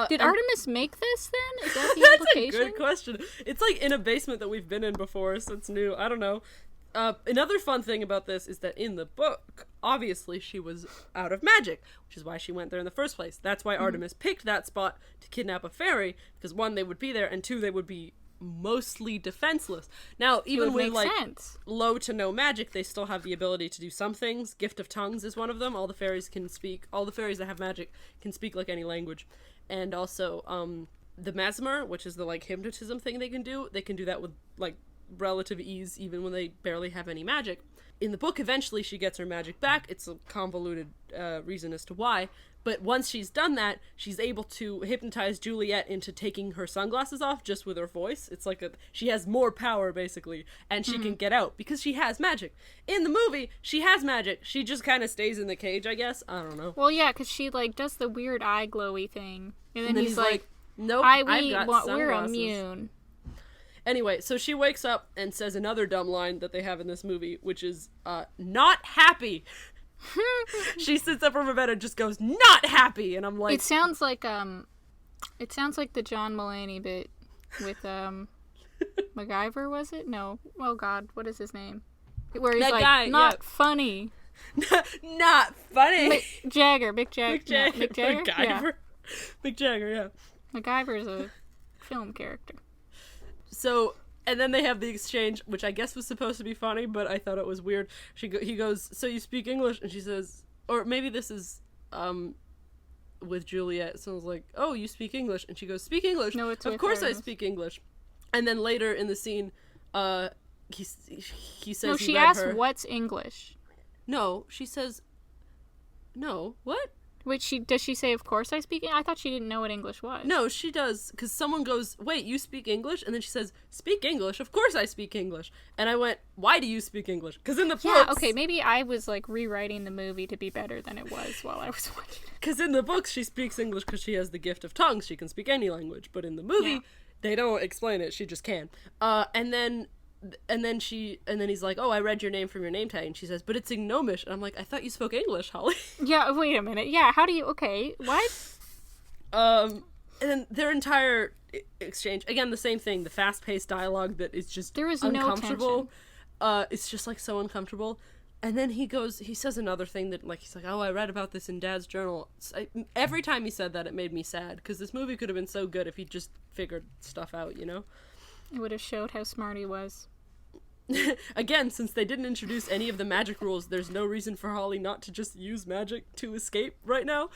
B: Did Artemis make this then? Is that the implication?
C: That's a good question. It's like in a basement that we've been in before, so it's new. I don't know. Another fun thing about this is that in the book, obviously she was out of magic, which is why she went there in the first place. That's why Artemis picked that spot to kidnap a fairy, because one, they would be there, and two, they would be mostly defenseless. Now, even with, like, low to no magic, they still have the ability to do some things. Gift of tongues is one of them. All the fairies that have magic can speak, like, any language. And also, the mesmer, which is the, like, hypnotism thing they can do that with, like, relative ease, even when they barely have any magic. In the book, eventually she gets her magic back. It's a convoluted reason as to why. But once she's done that, she's able to hypnotize Juliet into taking her sunglasses off just with her voice. It's like she has more power, basically, and she can get out because she has magic. In the movie, she has magic. She just kind of stays in the cage, I guess. I don't know.
B: Well, yeah, because she, like, does the weird eye glowy thing. And then he's like,
C: nope,
B: we're immune.
C: Anyway, so she wakes up and says another dumb line that they have in this movie, which is, not happy. She sits up from her bed and just goes, not happy, and I'm like...
B: It sounds like the John Mulaney bit with, MacGyver, was it? No. Oh, God, what is his name? Where he's not funny.
C: Not funny!
B: Mick Jagger.
C: MacGyver.
B: Yeah.
C: Mick Jagger, yeah.
B: MacGyver's a film character.
C: So... And then they have the exchange, which I guess was supposed to be funny, but I thought it was weird. He goes, so you speak English? And she says, or maybe this is with Juliet. So I was like, oh, you speak English? And she goes, speak English?
B: No, it's
C: of course I speak English. And then later in the scene, he says
B: no, she asks, what's English?
C: No, she says, no, what?
B: Wait, does she say, of course I speak? I thought she didn't know what English was.
C: No, she does, because someone goes, wait, you speak English? And then she says, speak English? Of course I speak English. And I went, why do you speak English? Because in the books...
B: Yeah, okay, maybe I was, like, rewriting the movie to be better than it was while I was watching it.
C: Because in the books, she speaks English because she has the gift of tongues. She can speak any language. But in the movie, they don't explain it. She just can. And then he's like, oh, I read your name from your name tag, and she says, but it's in Gnomish, and I'm like, I thought you spoke English, Holly.
B: Yeah, wait a minute. Yeah, how do you, okay, what?
C: And then their entire exchange, again, the same thing, the fast-paced dialogue that is just uncomfortable. It's just, like, so uncomfortable. And then he says another thing that, like, he's like, oh, I read about this in Dad's journal. Every time he said that, it made me sad, because this movie could have been so good if he just figured stuff out, you know?
B: It would have showed how smart he was.
C: Again, since they didn't introduce any of the magic rules, there's no reason for Holly not to just use magic to escape right now.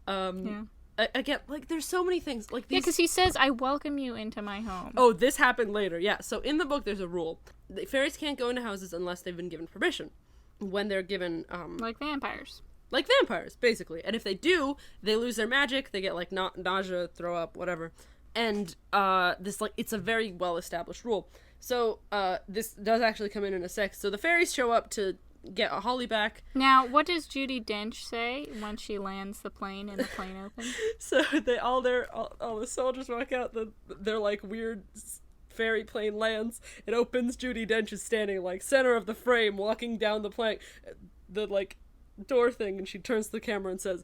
C: Again, like, there's so many things. Like these...
B: Yeah, because he says, I welcome you into my home.
C: Oh, this happened later, yeah. So in the book, there's a rule. The fairies can't go into houses unless they've been given permission. When they're given...
B: like vampires.
C: Like vampires, basically. And if they do, they lose their magic, they get, like, nausea, throw up, whatever. And this, like, it's a very well-established rule. So this does actually come in a sec. So the fairies show up to get Holly back.
B: Now, what does Judi Dench say once she lands the plane and the plane opens?
C: So they all the soldiers walk out. They're like weird fairy plane lands. It opens. Judi Dench is standing like center of the frame, walking down the plank, the like door thing, and she turns to the camera and says,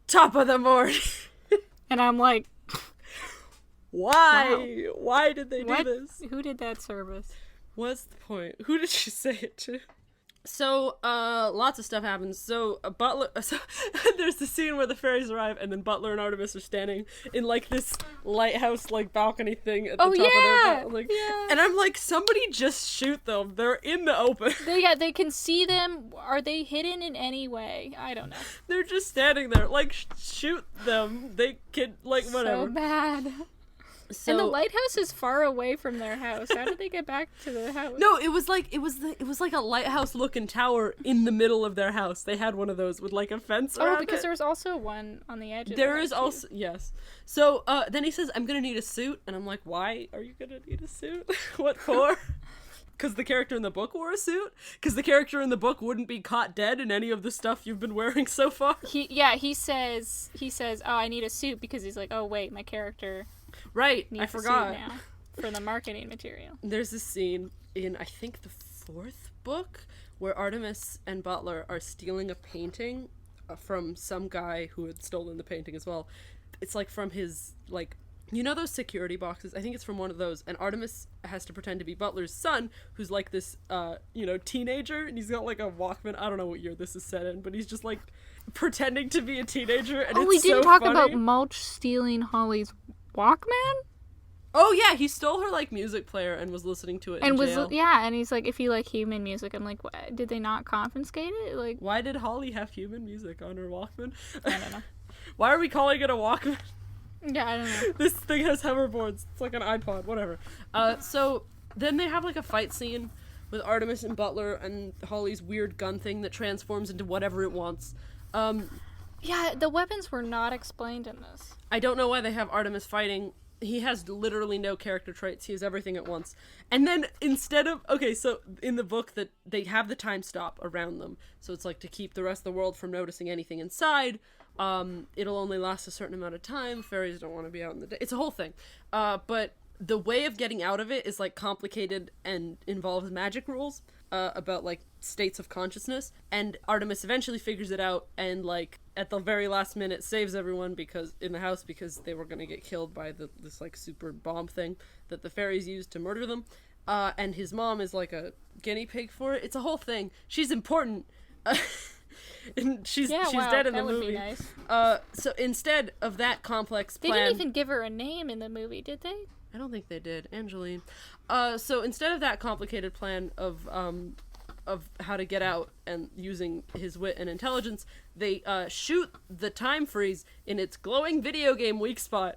C: "Top of the morning."
B: And I'm like,
C: why? Wow. Why did they do this?
B: Who did that service?
C: What's the point? Who did she say it to? So, lots of stuff happens. So, there's the scene where the fairies arrive, and then Butler and Artemis are standing in, like, this lighthouse, like, balcony thing at the top of their building. Yeah. And I'm like, somebody just shoot them. They're in the open.
B: They can see them. Are they hidden in any way? I don't know.
C: They're just standing there. Like, shoot them. They can, like, whatever.
B: So bad. So, and the lighthouse is far away from their house. How did they get back to the house?
C: No, it was like a lighthouse looking tower in the middle of their house. They had one of those with like a fence around it.
B: Oh, because there was also one on the edge of
C: there is also yes. So then he says, "I'm gonna need a suit," and I'm like, "Why are you gonna need a suit? What for?" Because the character in the book wore a suit? Because the character in the book wouldn't be caught dead in any of the stuff you've been wearing so far?
B: He says, "Oh, I need a suit," because he's like, "Oh, wait, my character
C: I forgot.
B: A suit now for the marketing material."
C: There's this scene in, I think, the 4th book where Artemis and Butler are stealing a painting from some guy who had stolen the painting as well. It's like from his, like... You know those security boxes? I think it's from one of those. And Artemis has to pretend to be Butler's son, who's like this, teenager. And he's got like a Walkman. I don't know what year this is set in, but he's just like pretending to be a teenager. And
B: we didn't talk about Mulch stealing Holly's Walkman?
C: Oh yeah, he stole her like music player and was listening to it in jail.
B: And he's like, if you like human music, I'm like, what? Did they not confiscate it? Like,
C: why did Holly have human music on her Walkman?
B: I don't know.
C: Why are we calling it a Walkman?
B: Yeah, I don't know.
C: This thing has hoverboards. It's like an iPod, whatever. So then they have like a fight scene with Artemis and Butler and Holly's weird gun thing that transforms into whatever it wants.
B: Yeah, the weapons were not explained in this.
C: I don't know why they have Artemis fighting. He has literally no character traits. He has everything at once. And then instead of... Okay, so in the book that they have the time stop around them. So it's like to keep the rest of the world from noticing anything inside. It'll only last a certain amount of time. Fairies don't want to be out in the day. It's a whole thing. But the way of getting out of it is like complicated and involves magic rules. About like states of consciousness, and Artemis eventually figures it out and like at the very last minute saves everyone because in the house because they were gonna get killed by this like super bomb thing that the fairies used to murder them, and his mom is like a guinea pig for it. It's a whole thing. She's important. And she's dead in the movie. Would be nice. So instead of that complex plan,
B: they didn't even give her a name in the movie, did they?
C: I don't think they did. Angeline. So instead of that complicated plan of how to get out and using his wit and intelligence, they shoot the time freeze in its glowing video game weak spot.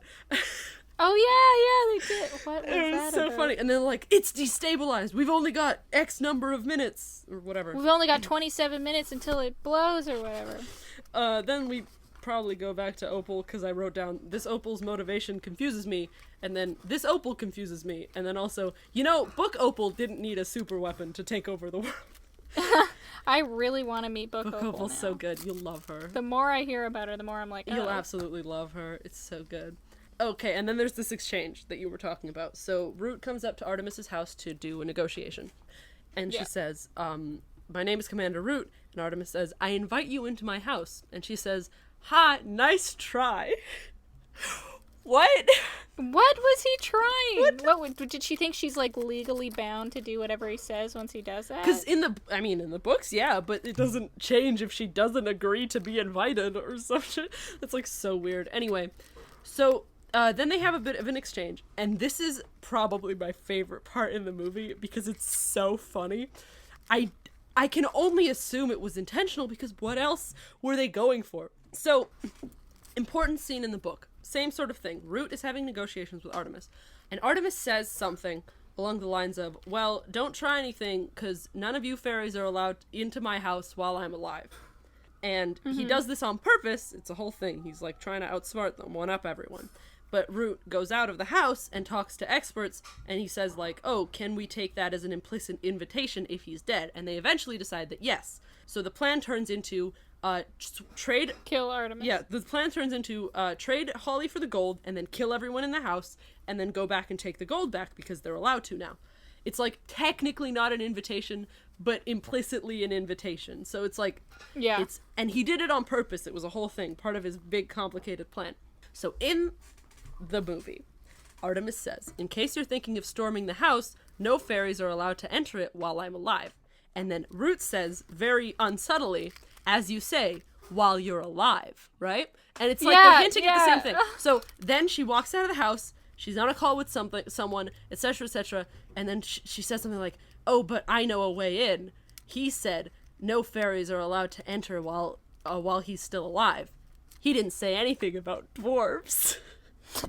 B: Oh, yeah, they did. What was
C: it was so about? Funny. And then like, it's destabilized. We've only got X number of minutes, or whatever.
B: We've only got 27 minutes until it blows, or whatever.
C: Then we probably go back to Opal, because I wrote down, this Opal's motivation confuses me, and then this Opal confuses me, and then also, Book Opal didn't need a super weapon to take over the world.
B: I really want to meet Book Opal
C: Opal's
B: now.
C: so good. You'll love her.
B: The more I hear about her, the more I'm like, oh.
C: You'll absolutely love her. It's so good. Okay, and then there's this exchange that you were talking about. So Root comes up to Artemis's house to do a negotiation. And she says, my name is Commander Root. And Artemis says, I invite you into my house. And she says, ha, nice try. What?
B: What was he trying? What did she think she's like legally bound to do whatever he says once he does that?
C: Because in the books, yeah, but it doesn't change if she doesn't agree to be invited or some shit. That's like so weird. Anyway, so then they have a bit of an exchange, and this is probably my favorite part in the movie because it's so funny. I can only assume it was intentional because what else were they going for? So, important scene in the book. Same sort of thing. Root is having negotiations with Artemis, and Artemis says something along the lines of, well, don't try anything because none of you fairies are allowed into my house while I'm alive. And he does this on purpose. It's a whole thing. He's like trying to outsmart them, one up everyone. But Root goes out of the house and talks to experts, and he says, like, oh, can we take that as an implicit invitation if he's dead? And they eventually decide that yes. So the plan turns into trade...
B: Kill Artemis.
C: Yeah, the plan turns into trade Holly for the gold, and then kill everyone in the house, and then go back and take the gold back because they're allowed to now. It's, like, technically not an invitation, but implicitly an invitation. So it's like...
B: Yeah.
C: And he did it on purpose. It was a whole thing, part of his big, complicated plan. So in the movie, Artemis says, in case you're thinking of storming the house, no fairies are allowed to enter it while I'm alive. And then Root says, very unsubtly, as you say, while you're alive, right? And it's like they're hinting at the same thing. So then she walks out of the house, she's on a call with someone, etc., and then she says something like, oh, but I know a way in. He said, no fairies are allowed to enter while he's still alive. He didn't say anything about dwarves.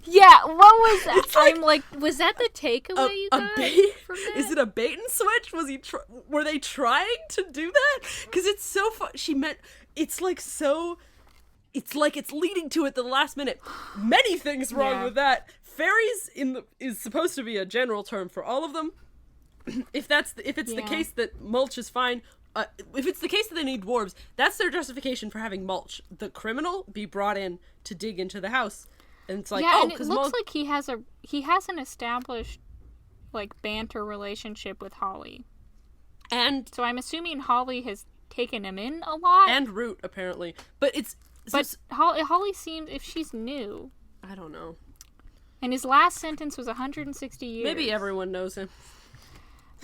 B: Yeah, what was that? I'm like, was that the takeaway you got from that?
C: Is it a bait and switch? Were they trying to do that? Because it's so fun. She meant, it's like so, it's like it's leading to it the last minute. Many things wrong with that. Fairies is supposed to be a general term for all of them. If it's the case that mulch is fine, if it's the case that they need dwarves, that's their justification for having mulch. The criminal be brought in to dig into the house. And it's like,
B: and it looks like he has an established like banter relationship with Holly.
C: And
B: so I'm assuming Holly has taken him in a lot.
C: And Root, apparently. But
B: Holly seems, if she's new,
C: I don't know.
B: And his last sentence was 160 years.
C: Maybe everyone knows him.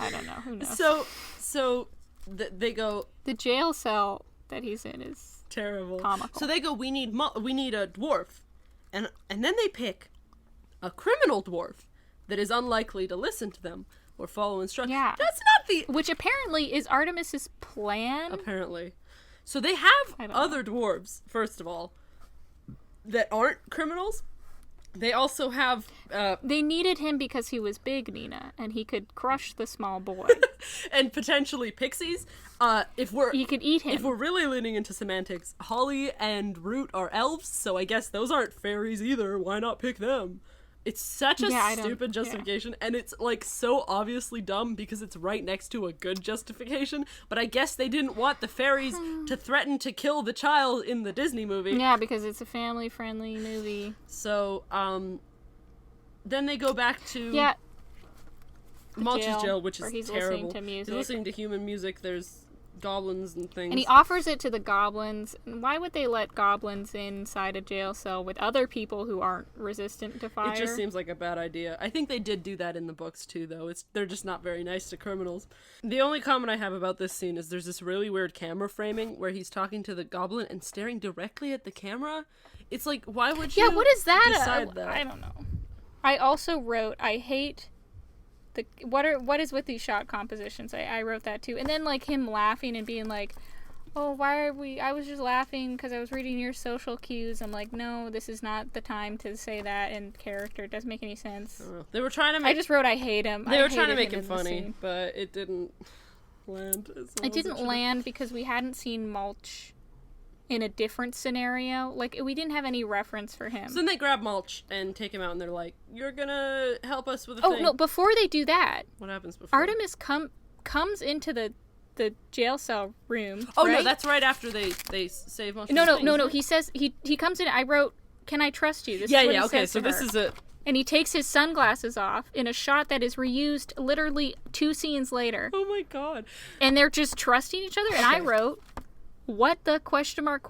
B: I don't know. Who knows?
C: So they go,
B: the jail cell that he's in is
C: terrible.
B: Comical.
C: So they go, we need a dwarf. And then they pick a criminal dwarf that is unlikely to listen to them or follow instructions.
B: Yeah.
C: That's not the...
B: Which apparently is Artemis's plan.
C: Apparently. So they have other dwarves, first of all, that aren't criminals. They also have...
A: they needed him because he was big, Nina, and he could crush the small boy.
C: And potentially pixies.
A: He could eat him.
C: If we're really leaning into semantics, Holly and Root are elves, so I guess those aren't fairies either. Why not pick them? It's such a stupid justification, and it's, like, so obviously dumb because it's right next to a good justification, but I guess they didn't want the fairies to threaten to kill the child in the Disney movie.
A: Yeah, because it's a family-friendly movie.
C: So, then they go back to...
A: Yeah.
C: Mulch's jail, which is
A: he's
C: terrible.
A: Listening to music.
C: He's listening to human music. There's goblins and things.
A: And he offers it to the goblins. Why would they let goblins inside a jail cell with other people who aren't resistant to fire?
C: It just seems like a bad idea. I think they did do that in the books too, though. They're just not very nice to criminals. The only comment I have about this scene is there's this really weird camera framing where he's talking to the goblin and staring directly at the camera. It's like, why would you
A: what is that?
C: decide that?
A: I don't know. I also wrote, I hate... What is with these shot compositions? I wrote that too. And then, like, him laughing and being like, oh, why are we... I was just laughing because I was reading your social cues. I'm like, no, this is not the time to say that in character. It doesn't make any sense.
C: They were trying to make...
A: I just wrote, I hate him.
C: They were trying to make him funny, but it didn't land as well.
A: It didn't land because we hadn't seen Mulch in a different scenario. Like, we didn't have any reference for him.
C: So then they grab Mulch and take him out, and they're like, you're gonna help us with a
A: thing.
C: Oh,
A: no, before they do that...
C: What happens before?
A: Artemis comes into the jail cell room,
C: Oh,
A: right?
C: no, that's right after they save Mulch.
A: No, he says... He comes in... I wrote, can I trust you? This is what he
C: okay,
A: says
C: so
A: to
C: this
A: her.
C: is it.
A: And he takes his sunglasses off in a shot that is reused literally 2 scenes later.
C: Oh my god.
A: And they're just trusting each other, and I wrote... What the question mark?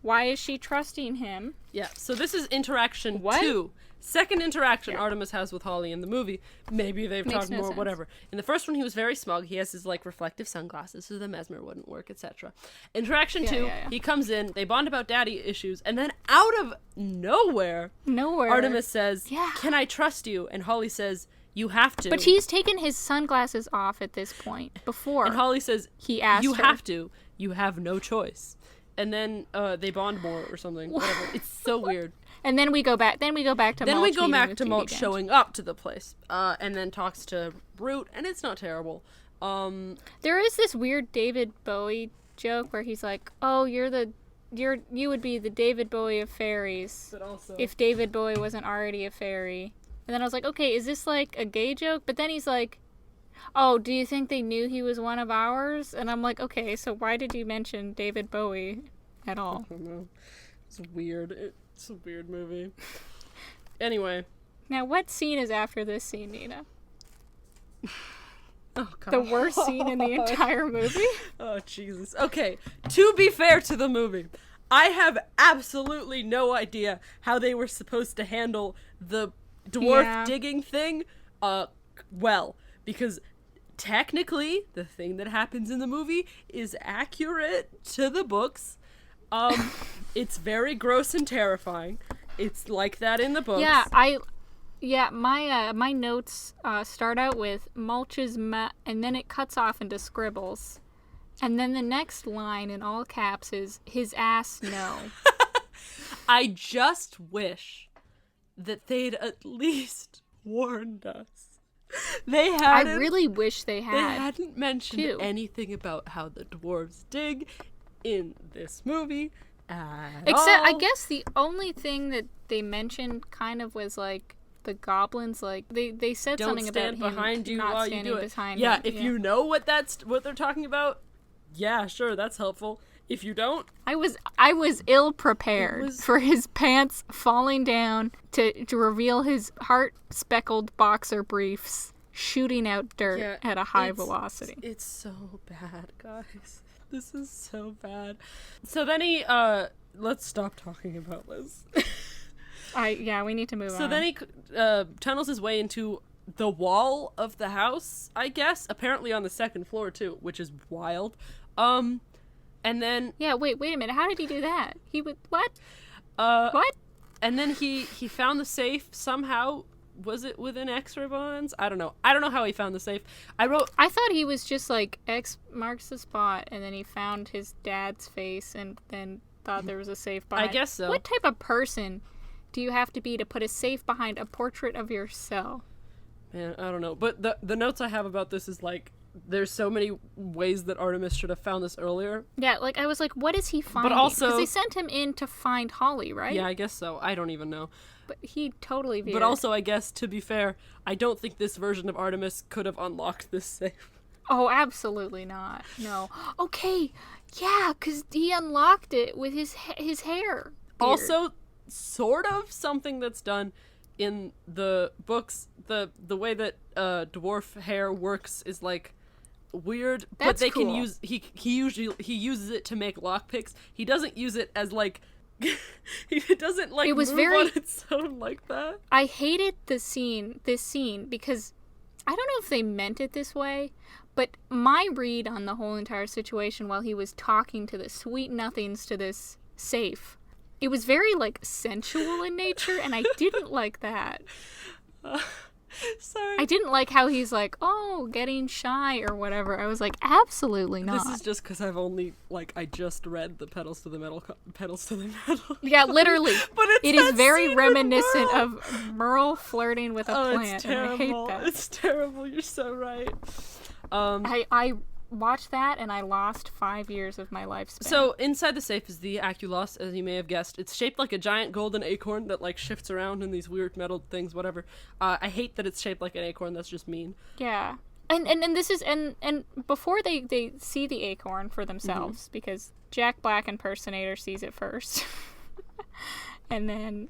A: Why is she trusting him?
C: Yeah, so this is interaction 2. Second interaction Artemis has with Holly in the movie. Maybe they've talked more, whatever. In the first one, he was very smug. He has his, like, reflective sunglasses so the mesmer wouldn't work, etc. Interaction 2, he comes in, they bond about daddy issues, and then out of nowhere, Artemis says, can I trust you? And Holly says, you have to.
A: But he's taken his sunglasses off at this point. Before.
C: And Holly says,
A: he asked
C: you
A: her.
C: have to. You have no choice. And then they bond more or something. Whatever. It's so weird.
A: And then we go back. Then we go back to
C: Mulch showing up to the place, and then talks to Root, and it's not terrible.
A: There is this weird David Bowie joke where he's like, "Oh, you would be the David Bowie of fairies,
C: but also...
A: if David Bowie wasn't already a fairy." And then I was like, "Okay, is this like a gay joke?" But then he's like, "Oh, do you think they knew he was one of ours?" And I'm like, "Okay, so why did you mention David Bowie at all?"
C: I don't know. It's weird. It's a weird movie. Anyway.
A: Now, what scene is after this scene, Nina?
C: Oh, God.
A: The worst scene in the entire movie?
C: Oh, Jesus. Okay, to be fair to the movie, I have absolutely no idea how they were supposed to handle the dwarf digging thing, well, because technically, the thing that happens in the movie is accurate to the books. It's very gross and terrifying. It's like that in the books.
A: My notes start out with Mulch's and then it cuts off into scribbles. And then the next line in all caps is, his ass no.
C: I just wish that they'd at least warned us.
A: I really wish they had.
C: They hadn't mentioned anything about how the dwarves dig in this movie
A: Except, I guess the only thing that they mentioned kind of was, like, the goblins, like, they said something about him
C: behind you
A: not
C: while
A: standing
C: you do it.
A: behind
C: Yeah,
A: him.
C: if you know what they're talking about, yeah, sure, that's helpful. If you don't...
A: I was ill-prepared for his pants falling down to reveal his heart-speckled boxer briefs shooting out dirt at a high velocity.
C: It's so bad, guys. This is so bad. So then he, let's stop talking about Liz.
A: We need to move on.
C: So then he tunnels his way into the wall of the house, I guess. Apparently on the second floor, too, which is wild. And then...
A: Yeah, wait a minute. How did he do that? He would... What?
C: What? And then he found the safe somehow. Was it within X-ray bonds? I don't know. I don't know how he found the safe. I
A: thought he was just like, X marks the spot, and then he found his dad's face and then thought there was a safe behind.
C: I guess so.
A: What type of person
B: do you have to be to put a safe behind a portrait of yourself?
C: Man, I don't know. But the notes I have about this is, like, there's so many ways that Artemis should have found this earlier.
B: Yeah, like, I was like, what is he finding?
C: But also...
B: Because they sent him in to find Holly, right?
C: Yeah, I guess so. I don't even know.
B: But he totally veered.
C: But also, I guess, to be fair, I don't think this version of Artemis could have unlocked this safe.
B: Oh, absolutely not. No. Okay, yeah, because he unlocked it with his hair. Beard.
C: Also, sort of something that's done in the books. The way that dwarf hair works is, like, weird,
B: that's
C: but they
B: cool.
C: can use he uses it to make lockpicks. He doesn't use it as, like, he doesn't, like,
B: it was
C: move
B: very
C: on its own like that.
B: I hated this scene because I don't know if they meant it this way, but my read on the whole entire situation while he was talking to the sweet nothings to this safe, it was very, like, sensual in nature, and I didn't like that.
C: Sorry.
B: I didn't like how he's like, oh, getting shy or whatever. I was like, absolutely not.
C: This is just because I've only, like, I just read the Pedals to the Metal.
B: Yeah, literally.
C: But
B: it is very reminiscent of Merle flirting with a plant.
C: It's terrible.
B: And I hate that.
C: It's terrible. You're so right.
B: I watched that and I lost 5 years of my lifespan.
C: So inside the safe is the Aculos, as you may have guessed. It's shaped like a giant golden acorn that, like, shifts around in these weird metal things, whatever. I hate that it's shaped like an acorn. That's just mean.
B: Yeah. And this is and before they see the acorn for themselves, because Jack Black impersonator sees it first. And then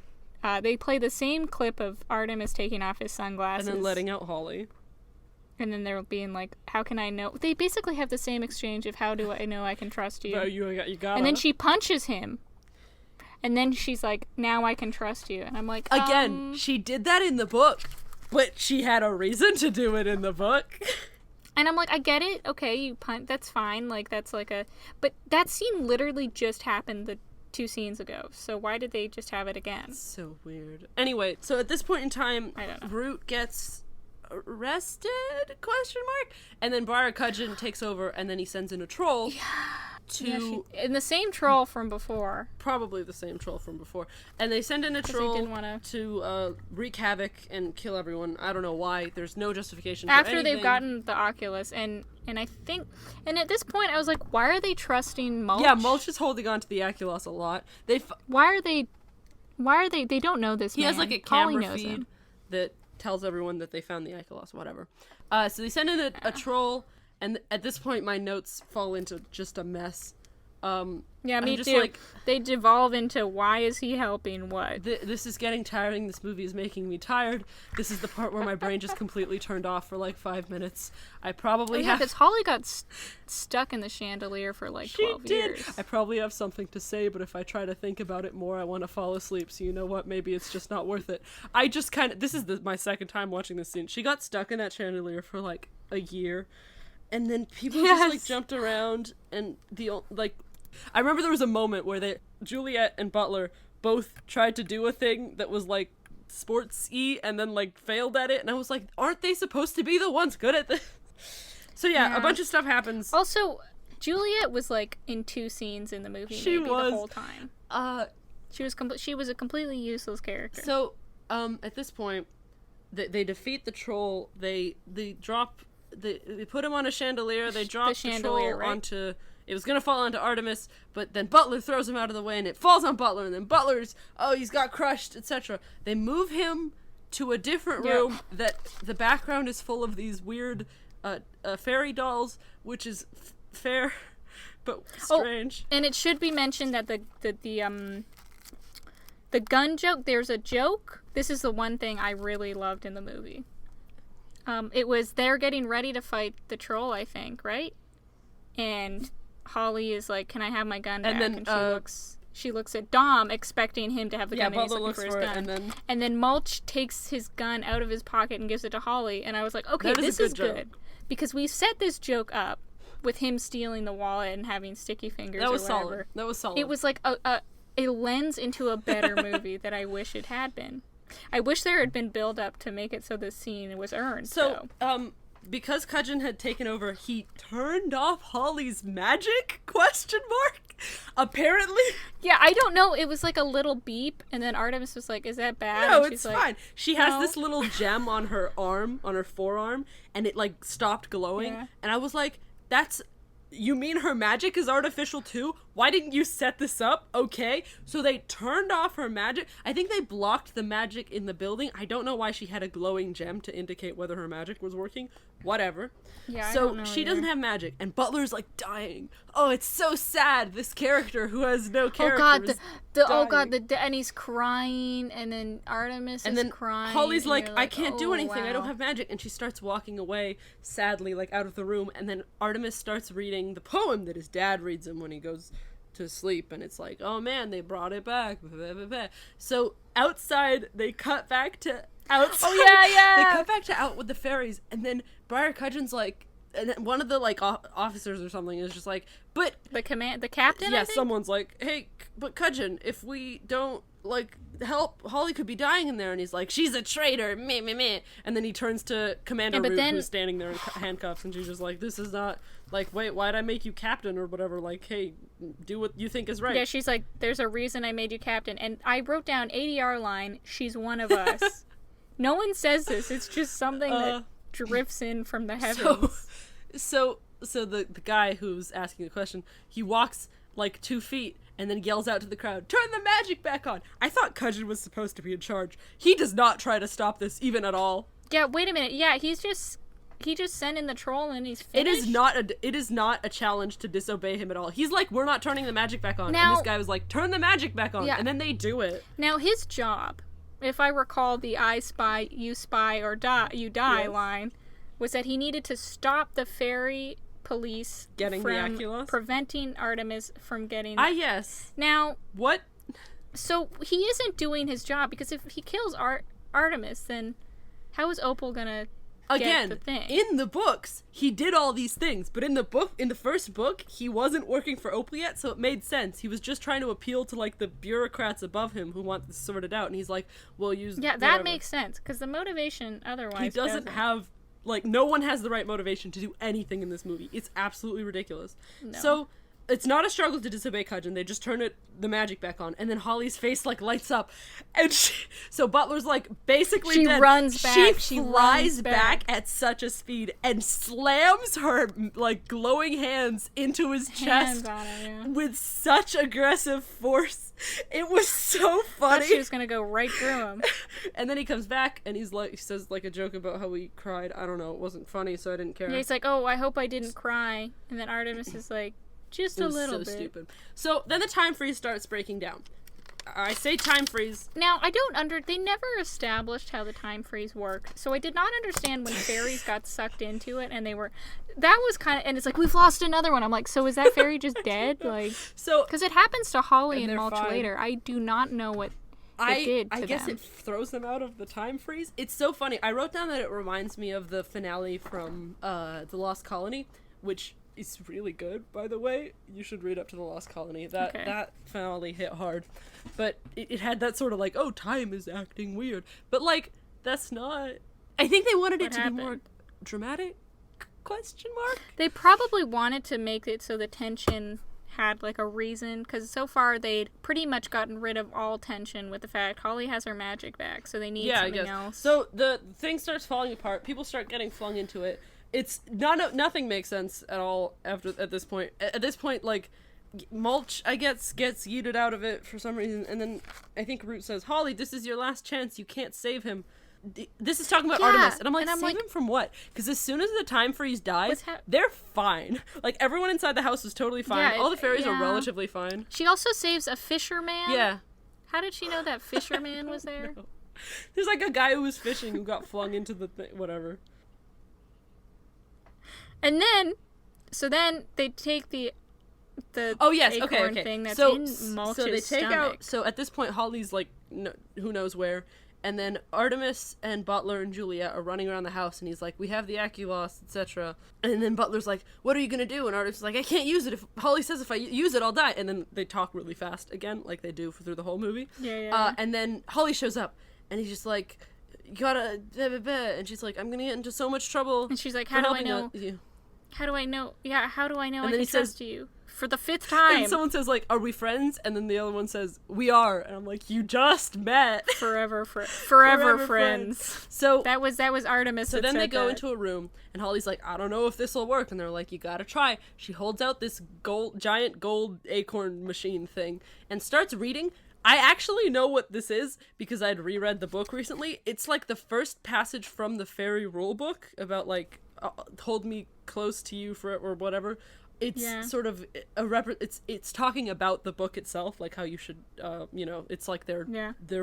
B: they play the same clip of Artemis taking off his sunglasses.
C: And then letting out Holly.
B: And then they're being like, how can I know? They basically have the same exchange of how do I know I can trust you?
C: You got
B: And then she punches him. And then she's like, now I can trust you. And I'm like,
C: Again, she did that in the book. But she had a reason to do it in the book.
B: And I'm like, I get it. Okay, you punt. That's fine. Like, that's like a... But that scene literally just happened the 2 scenes ago. So why did they just have it again?
C: So weird. Anyway, so at this point in time,
B: I don't know.
C: Root gets arrested? ? And then Briar Cudgeon takes over, and then he sends in a troll
B: and the same troll from before.
C: Probably the same troll from before. And they send in a troll to wreak havoc and kill everyone. I don't know why. There's no justification for anything.
B: After they've gotten the Oculus, and I think... And at this point, I was like, why are they trusting Mulch?
C: Yeah, Mulch is holding on to the Aculos a lot.
B: Why are they... They don't know this man.
C: He has, like, a
B: Holly
C: camera
B: knows
C: feed
B: him.
C: that tells everyone that they found the Aculos, whatever. So they send in a troll, and at this point my notes fall into just a mess.
B: Yeah, me
C: just
B: too.
C: like,
B: they devolve into why is he helping what?
C: This is getting tiring. This movie is making me tired. This is the part where my brain just completely turned off for like 5 minutes. I probably have...
B: because Holly got stuck in the chandelier for like 12 years.
C: I probably have something to say, but if I try to think about it more, I want to fall asleep. So you know what? Maybe it's just not worth it. I just kind of... This is my second time watching this scene. She got stuck in that chandelier for like a year. And then people just like jumped around, and I remember there was a moment where Juliet and Butler both tried to do a thing that was like sports-y and then like failed at it, and I was like, aren't they supposed to be the ones good at this? So yeah, a bunch of stuff happens.
B: Also, Juliet was like in 2 scenes in the movie the whole time. She was a completely useless character.
C: So at this point, they defeat the troll. They put him on a chandelier. They drop the troll onto... It was going to fall onto Artemis, but then Butler throws him out of the way, and it falls on Butler, and then Butler's, he's got crushed, etc. They move him to a different room that the background is full of these weird fairy dolls, which is fair, but strange.
B: And it should be mentioned that the gun joke, there's a joke. This is the one thing I really loved in the movie. It was they're getting ready to fight the troll, I think, right? And Holly is like, "Can I have my gun back?"
C: And then
B: she looks at Dom, expecting him to have the gun.
C: Yeah, Butler looks for it,
B: and then Mulch takes his gun out of his pocket and gives it to Holly. And I was like, "Okay, this is good," because we set this joke up with him stealing the wallet and having sticky fingers.
C: That was
B: or whatever.
C: solid. That was solid.
B: It was like a lens into a better movie that I wish it had been. I wish there had been build up to make it so this scene was earned.
C: So, because Cudgeon had taken over, he turned off Holly's magic? ? Apparently.
A: Yeah, I don't know. It was like a little beep, and then Artemis was like, "Is that bad?"
C: No,
A: and
C: it's fine. She has this little gem on her arm, on her forearm, and it like stopped glowing.
A: Yeah.
C: And I was like, "That's." You mean her magic is artificial too? Why didn't you set this up? Okay. So they turned off her magic. I think they blocked the magic in the building. I don't know why she had a glowing gem to indicate whether her magic was working. Whatever.
A: Yeah,
C: so
A: I don't know
C: she
A: either.
C: doesn't have magic, and Butler's like dying. Oh, it's so sad. This character who has no character.
A: Oh god, and he's crying, and then Artemis
C: and
A: is
C: then
A: crying.
C: Holly's
A: and
C: like,
A: you're
C: I can't do anything.
A: wow.
C: I don't have magic. And she starts walking away sadly, like out of the room. And then Artemis starts reading the poem that his dad reads him when he goes to sleep. And it's like, oh man, they brought it back. So outside, they cut back to outside.
A: Oh yeah.
C: They cut back to out with the fairies. And then Briar Cudgeon's like, and then one of the like officers or something is just like, but
A: the captain.
C: yeah,
A: I think?
C: someone's like, hey, but Cudgeon, if we don't like help, Holly could be dying in there. And he's like, she's a traitor, meh. And then he turns to Commander Root, who's standing there in handcuffs, and she's just like, this is not like, wait, why'd I make you captain or whatever? Like, hey, do what you think is right.
A: Yeah, she's like, there's a reason I made you captain, and I wrote down ADR line, she's one of us. No one says this. It's just something that drifts in from the heavens.
C: So the guy who's asking the question, he walks like 2 feet and then yells out to the crowd, turn the magic back on. I thought Cudgeon was supposed to be in charge. He does not try to stop this even at all.
A: Yeah, wait a minute. Yeah, he just sent in the troll and he's finished.
C: It is not a challenge to disobey him at all. He's like, we're not turning the magic back on.
A: Now,
C: and this guy was like, turn the magic back on.
A: Yeah.
C: And then they do it.
A: Now his job, if I recall the I spy, you spy, or you die
C: Yes.
A: line, was that he needed to stop the fairy police
C: Getting the
A: from
C: Aculos?
A: preventing Artemis from getting...
C: Yes.
A: Now,
C: What?
A: so he isn't doing his job, because if he kills Artemis, then how is Opal gonna get the thing?
C: In the books, he did all these things, but in the first book, he wasn't working for Opal yet, so it made sense. He was just trying to appeal to like the bureaucrats above him who want this sorted out, and he's like, "We'll use."
A: Yeah,
C: whatever.
A: that makes sense, because the motivation otherwise
C: He doesn't have like no one has the right motivation to do anything in this movie. It's absolutely ridiculous.
A: No.
C: So it's not a struggle to disobey Cudgeon. They just turn the magic back on, and then Holly's face like lights up, and so Butler's like basically
A: She
C: dead.
A: runs back.
C: She
A: She
C: flies
A: runs
C: back
A: back
C: at such a speed and slams her like glowing hands into his chest
A: on him, yeah.
C: with such aggressive force. It was so
A: I
C: funny.
A: thought she was gonna go right through him.
C: And then he comes back and he says like a joke about how he cried. I don't know, it wasn't funny, so I didn't care.
A: Yeah, he's like, "Oh, I hope I didn't cry," and then Artemis is like, "Just a little bit."
C: Stupid. So then the time freeze starts breaking down. I say time freeze.
A: Now, they never established how the time freeze worked, so I did not understand when fairies got sucked into it, and that was kind of, and it's like, we've lost another one. I'm like, so is that fairy just dead? Like,
C: So
A: because it happens to Holly and
C: they're
A: Mulch
C: fine.
A: later. I do not know what it did to
C: I guess
A: them.
C: it throws them out of the time freeze. It's so funny. I wrote down that it reminds me of the finale from The Lost Colony, which is really good, by the way. You should read up to The Lost Colony. That finale hit hard. But it had that sort of like, oh, time is acting weird. But like, that's not... I think they wanted it to be more dramatic? ?
A: They probably wanted to make it so the tension had like a reason, because so far they'd pretty much gotten rid of all tension with the fact Holly has her magic back, so they need something else.
C: So the thing starts falling apart. People start getting flung into it. It's nothing makes sense at all at this point. At this point, like, Mulch, I guess, gets yeeted out of it for some reason, and then I think Root says, Holly, this is your last chance. You can't save him. This is talking about Artemis, and I'm like, save him from what? Because as soon as the time freeze dies, they're fine. Like, everyone inside the house is totally fine.
A: Yeah,
C: all the fairies are relatively fine.
A: She also saves a fisherman.
C: Yeah.
A: How did she know that fisherman was there?
C: Know. There's like a guy who was fishing who got flung into the whatever.
A: And then they take the
C: oh yes,
A: acorn
C: okay.
A: thing that's
C: so,
A: in Mulch's
C: so they take
A: stomach.
C: out. So at this point, Holly's like, who knows where, and then Artemis and Butler and Julia are running around the house, and he's like, "We have the Aculos, etc." And then Butler's like, "What are you gonna do?" And Artemis is like, "I can't use it. If Holly says if I use it, I'll die." And then they talk really fast again, like they do through the whole movie.
A: Yeah.
C: And then Holly shows up, and he's just like, you gotta, and she's like, I'm gonna get into so much trouble.
A: And she's like, how do I know? How do I know? Yeah, how do I know I can trust you? For the 5th time.
C: And someone says, like, are we friends? And then the other one says, we are. And I'm like, you just met.
A: Forever friends.
C: So
A: that was Artemis.
C: So then they go into a room, and Holly's like, I don't know if this will work. And they're like, you gotta try. She holds out this giant gold acorn machine thing and starts reading. I actually know what this is because I'd reread the book recently. It's like the first passage from the fairy rule book about, like, hold me close to you for or whatever. It's sort of it's talking about the book itself, like how you should it's like their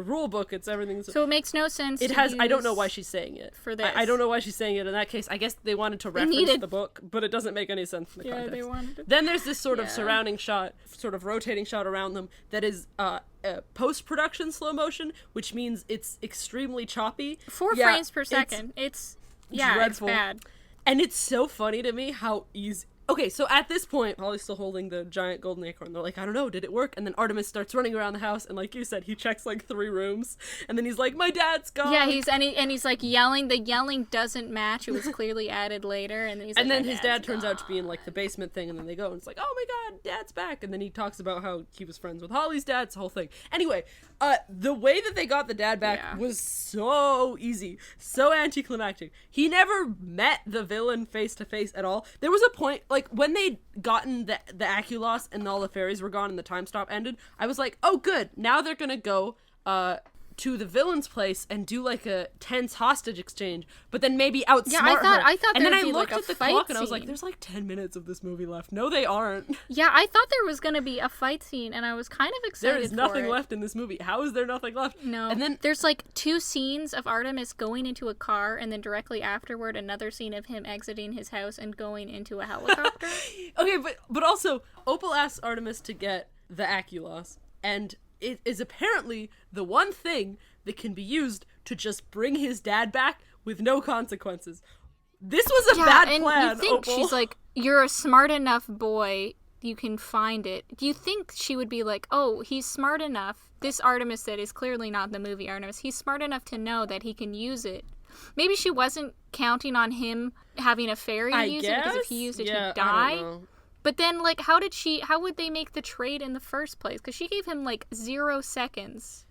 C: rule book. It's everything.
A: So it makes no sense.
C: I don't know why she's saying it
A: for this.
C: I don't know why she's saying it in that case. I guess they wanted to reference the book, but it doesn't make any sense in the context.
A: They wanted to.
C: Then there's this sort of surrounding shot, sort of rotating shot around them that is post-production slow motion, which means it's extremely choppy.
A: 4 frames per second. It's dreadful. It's bad.
C: And it's so funny to me how easy. Okay, so at this point, Holly's still holding the giant golden acorn. They're like, I don't know, did it work? And then Artemis starts running around the house, and like you said, he checks like 3 rooms, and then he's like, my dad's gone.
A: Yeah, he's like yelling. The yelling doesn't match. It was clearly added later, and then
C: his dad turns out to be in like the basement thing, and then they go, and it's like, oh my god, dad's back. And then he talks about how he was friends with Holly's dad. It's the whole thing. Anyway, the way that they got the dad back was so easy, so anticlimactic. He never met the villain face to face at all. There was a point, like, when they'd gotten the Aculos and all the fairies were gone and the time stop ended, I was like, oh good, now they're gonna go to the villain's place and do like a tense hostage exchange, but then maybe outsmart her.
A: I thought
C: and then I
A: looked
C: looked at the clock and I was like, there's like 10 minutes of this movie left. No, they aren't.
A: Yeah, I thought there was gonna be a fight scene, and I was kind of excited.
C: There is nothing left in this movie. How is there nothing left?
A: No.
C: And then
A: there's like 2 scenes of Artemis going into a car, and then directly afterward another scene of him exiting his house and going into a helicopter.
C: Okay, but also Opal asks Artemis to get the Aculos, and it is apparently the one thing that can be used to just bring his dad back with no consequences. This was a bad plan,
A: you think
C: Opal.
A: She's like, you're a smart enough boy, you can find it. Do you think she would be like, oh, he's smart enough, this Artemis that is clearly not the movie Artemis, he's smart enough to know that he can use it. Maybe she wasn't counting on him having a fairy use it, because if he used it, he'd die.
C: I don't know.
A: But then, like, how would they make the trade in the first place? Because she gave him, like, 0 seconds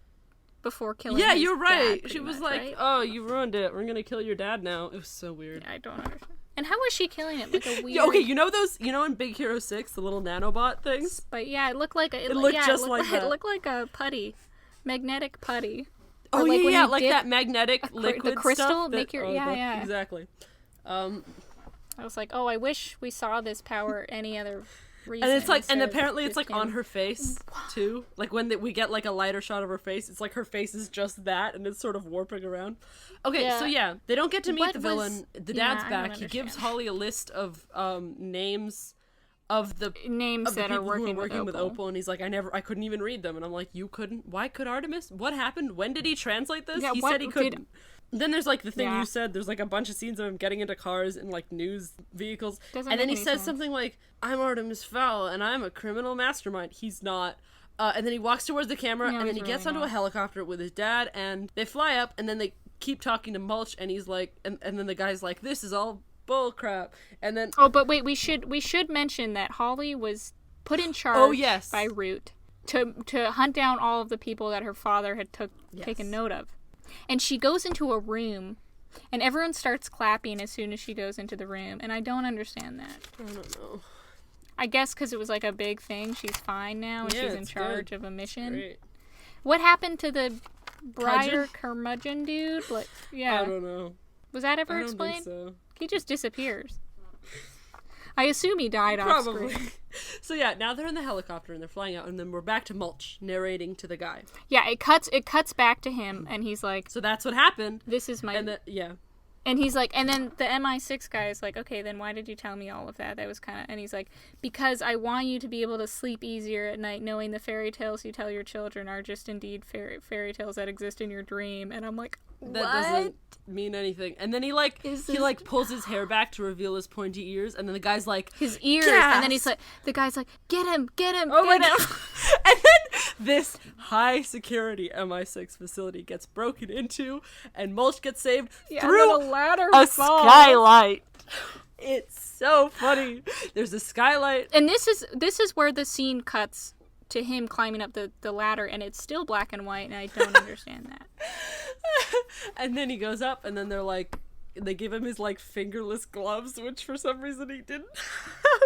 A: before killing his
C: you're right.
A: dad,
C: She was
A: much,
C: like,
A: right?
C: oh, you ruined it. We're gonna kill your dad now. It was so weird.
A: Yeah, I don't understand. And how was she killing it? Like a weird...
C: Okay, you know in Big Hero 6, the little nanobot things?
A: But yeah, it looked like...
C: It looked just like that.
A: It looked like a putty. Magnetic putty.
C: Oh,
A: like
C: yeah, like that magnetic liquid
A: the crystal,
C: stuff.
A: make your... Yeah.
C: Exactly.
A: I was like, oh, I wish we saw this power any other reason.
C: And it's like, and apparently it's like on her face too. Like when we get like a lighter shot of her face, it's like her face is just that, and it's sort of warping around. Okay, so they don't get to meet the villain. The dad's back. He gives Holly a list of names of the
A: that are working
C: with Opal, and he's like, I couldn't even read them, and I'm like, you couldn't? Why could Artemis? What happened? When did he translate this?
A: Yeah,
C: he said he couldn't. Then there's like the thing you said, there's like a bunch of scenes of him getting into cars and like news vehicles. And then he says something like, I'm Artemis Fowl and I'm a criminal mastermind. He's not. And then he walks towards the camera and then he gets onto a helicopter with his dad and they fly up and then they keep talking to Mulch and he's like, and then the guy's like, this is all bull crap. And then...
A: Oh, but wait, we should mention that Holly was put in charge by Root to hunt down all of the people that her father had taken note of. And she goes into a room, and everyone starts clapping as soon as she goes into the room, and I don't understand that.
C: I don't know.
A: I guess because it was like a big thing. She's fine now, and she's in charge of a mission.
C: Great.
A: What happened to the Briar curmudgeon dude? Like,
C: I don't know.
A: Was that ever explained?
C: I don't think so.
A: He just disappears. I assume he died off screen.
C: So now they're in the helicopter and they're flying out, and then we're back to Mulch narrating to the guy.
A: Yeah, it cuts back to him, and he's like,
C: so that's what happened.
A: This is my...
C: And
A: he's like, and then the MI6 guy is like, okay, then why did you tell me all of that? That was kind of... And he's like, because I want you to be able to sleep easier at night knowing the fairy tales you tell your children are just indeed fairy tales that exist in your dream. And I'm like, what?
C: That doesn't mean anything. And then he pulls his hair back to reveal his pointy ears, and then the guy's like,
A: his ears,
C: gas!
A: And then the guy's like, get him,
C: oh
A: get him.
C: And then this high security MI6 facility gets broken into, and Mulch gets saved through
A: a ladder
C: a
A: falls.
C: skylight. It's so funny. There's a skylight.
A: And this is where the scene cuts to him climbing up the ladder, and it's still black and white, and I don't understand that.
C: And then he goes up, and then they give him his fingerless gloves, which for some reason he didn't.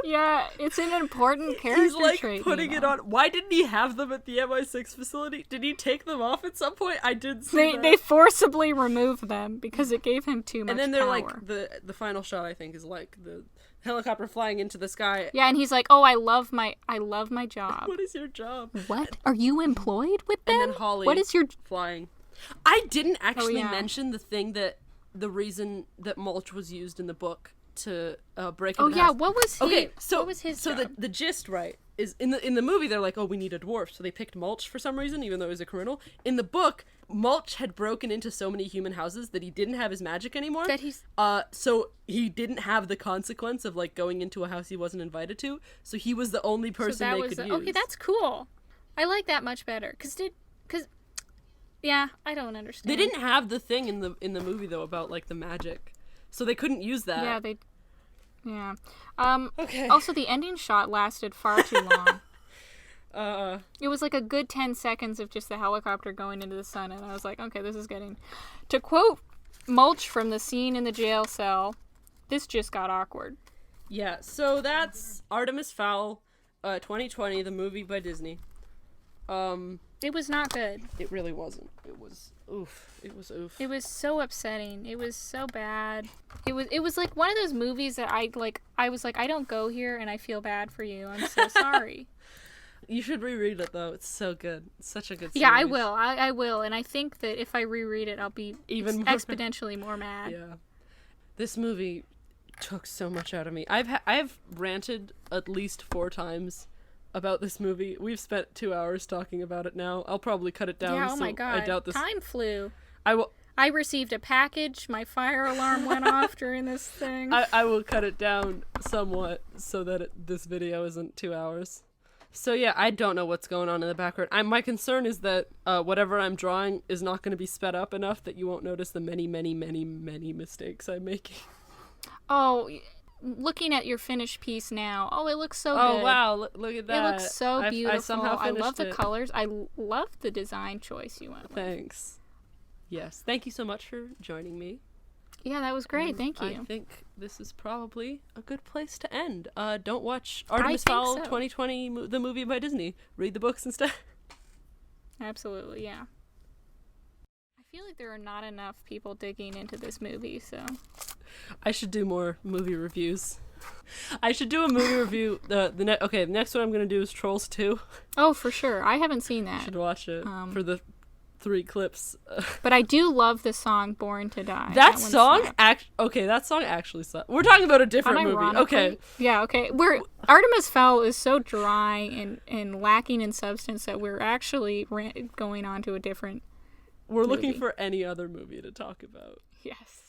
A: Yeah, it's an important character
C: He's
A: trait.
C: putting it on. Why didn't he have them at the MI6 facility? Did he take them off at some point? I didn't see that.
A: They forcibly removed them because it gave him too much
C: and then they're
A: power.
C: the final shot, I think, is the helicopter flying into the sky.
A: Yeah, and he's like, "Oh, I love my job."
C: What is your job?
A: What? Are you employed with them?
C: And then Holly
A: What is your
C: flying. I didn't actually
A: yeah.
C: mention the reason that Mulch was used in the book to break
A: Oh
C: into
A: yeah,
C: house.
A: what was his job?
C: The gist, right, is in the movie they're like, oh, we need a dwarf, so they picked Mulch for some reason, even though he was a criminal. In the book, Mulch had broken into so many human houses that he didn't have his magic anymore. So he didn't have the consequence of going into a house he wasn't invited to. So he was the only person they could use.
A: Okay, that's cool. I like that much better yeah, I don't understand.
C: They didn't have the thing in the movie though about the magic, so they couldn't use that.
A: Yeah.
C: Okay.
A: Also, the ending shot lasted far too long. It was a good 10 seconds of just the helicopter going into the sun, and I was like, okay, this is getting... To quote Mulch from the scene in the jail cell, this just got awkward.
C: Yeah, so that's Artemis Fowl, 2020, the movie by Disney.
A: It was not good.
C: It really wasn't. It was oof. It was oof.
A: It was so upsetting. It was so bad. It was like one of those movies that I was like, I don't go here and I feel bad for you. I'm so sorry.
C: You should reread it though. It's so good. It's such a good series.
A: Yeah, I will. I will. And I think that if I reread it, I'll be
C: even more
A: exponentially more mad.
C: Yeah. This movie took so much out of me. I've ranted at least 4 times about this movie. We've spent 2 hours talking about it now. I'll probably cut it down.
A: Yeah, oh my god.
C: I doubt this.
A: Time flew.
C: I
A: received a package. My fire alarm went off during this thing.
C: I will cut it down somewhat so that this video isn't 2 hours. So yeah, I don't know what's going on in the background. My concern is that whatever I'm drawing is not going to be sped up enough that you won't notice the many, many, many, many mistakes I'm making.
A: Oh, looking at your finished piece now. Oh, it looks so good.
C: Oh wow, look at that.
A: It looks so beautiful.
C: I somehow finished
A: love the
C: it.
A: colors. I love the design choice you went with.
C: Thanks. Yes, thank you so much for joining me.
A: Yeah, that was great. Thank you.
C: I think this is probably a good place to end. Don't watch Artemis Fowl 2020, the movie by Disney. Read the books instead.
A: Absolutely, yeah. I feel like there are not enough people digging into this movie, so...
C: I should do more movie reviews. I should do a movie review. The next one I'm going to do is Trolls 2.
A: Oh, for sure. I haven't seen that.
C: You should watch it for the 3 clips.
A: But I do love the song Born to Die.
C: That song actually sucks. We're talking about a different movie. Okay.
A: Yeah, okay. Artemis Fowl is so dry and lacking in substance that we're actually going on to a different
C: We're
A: movie.
C: looking for any other movie to talk about.
A: Yes.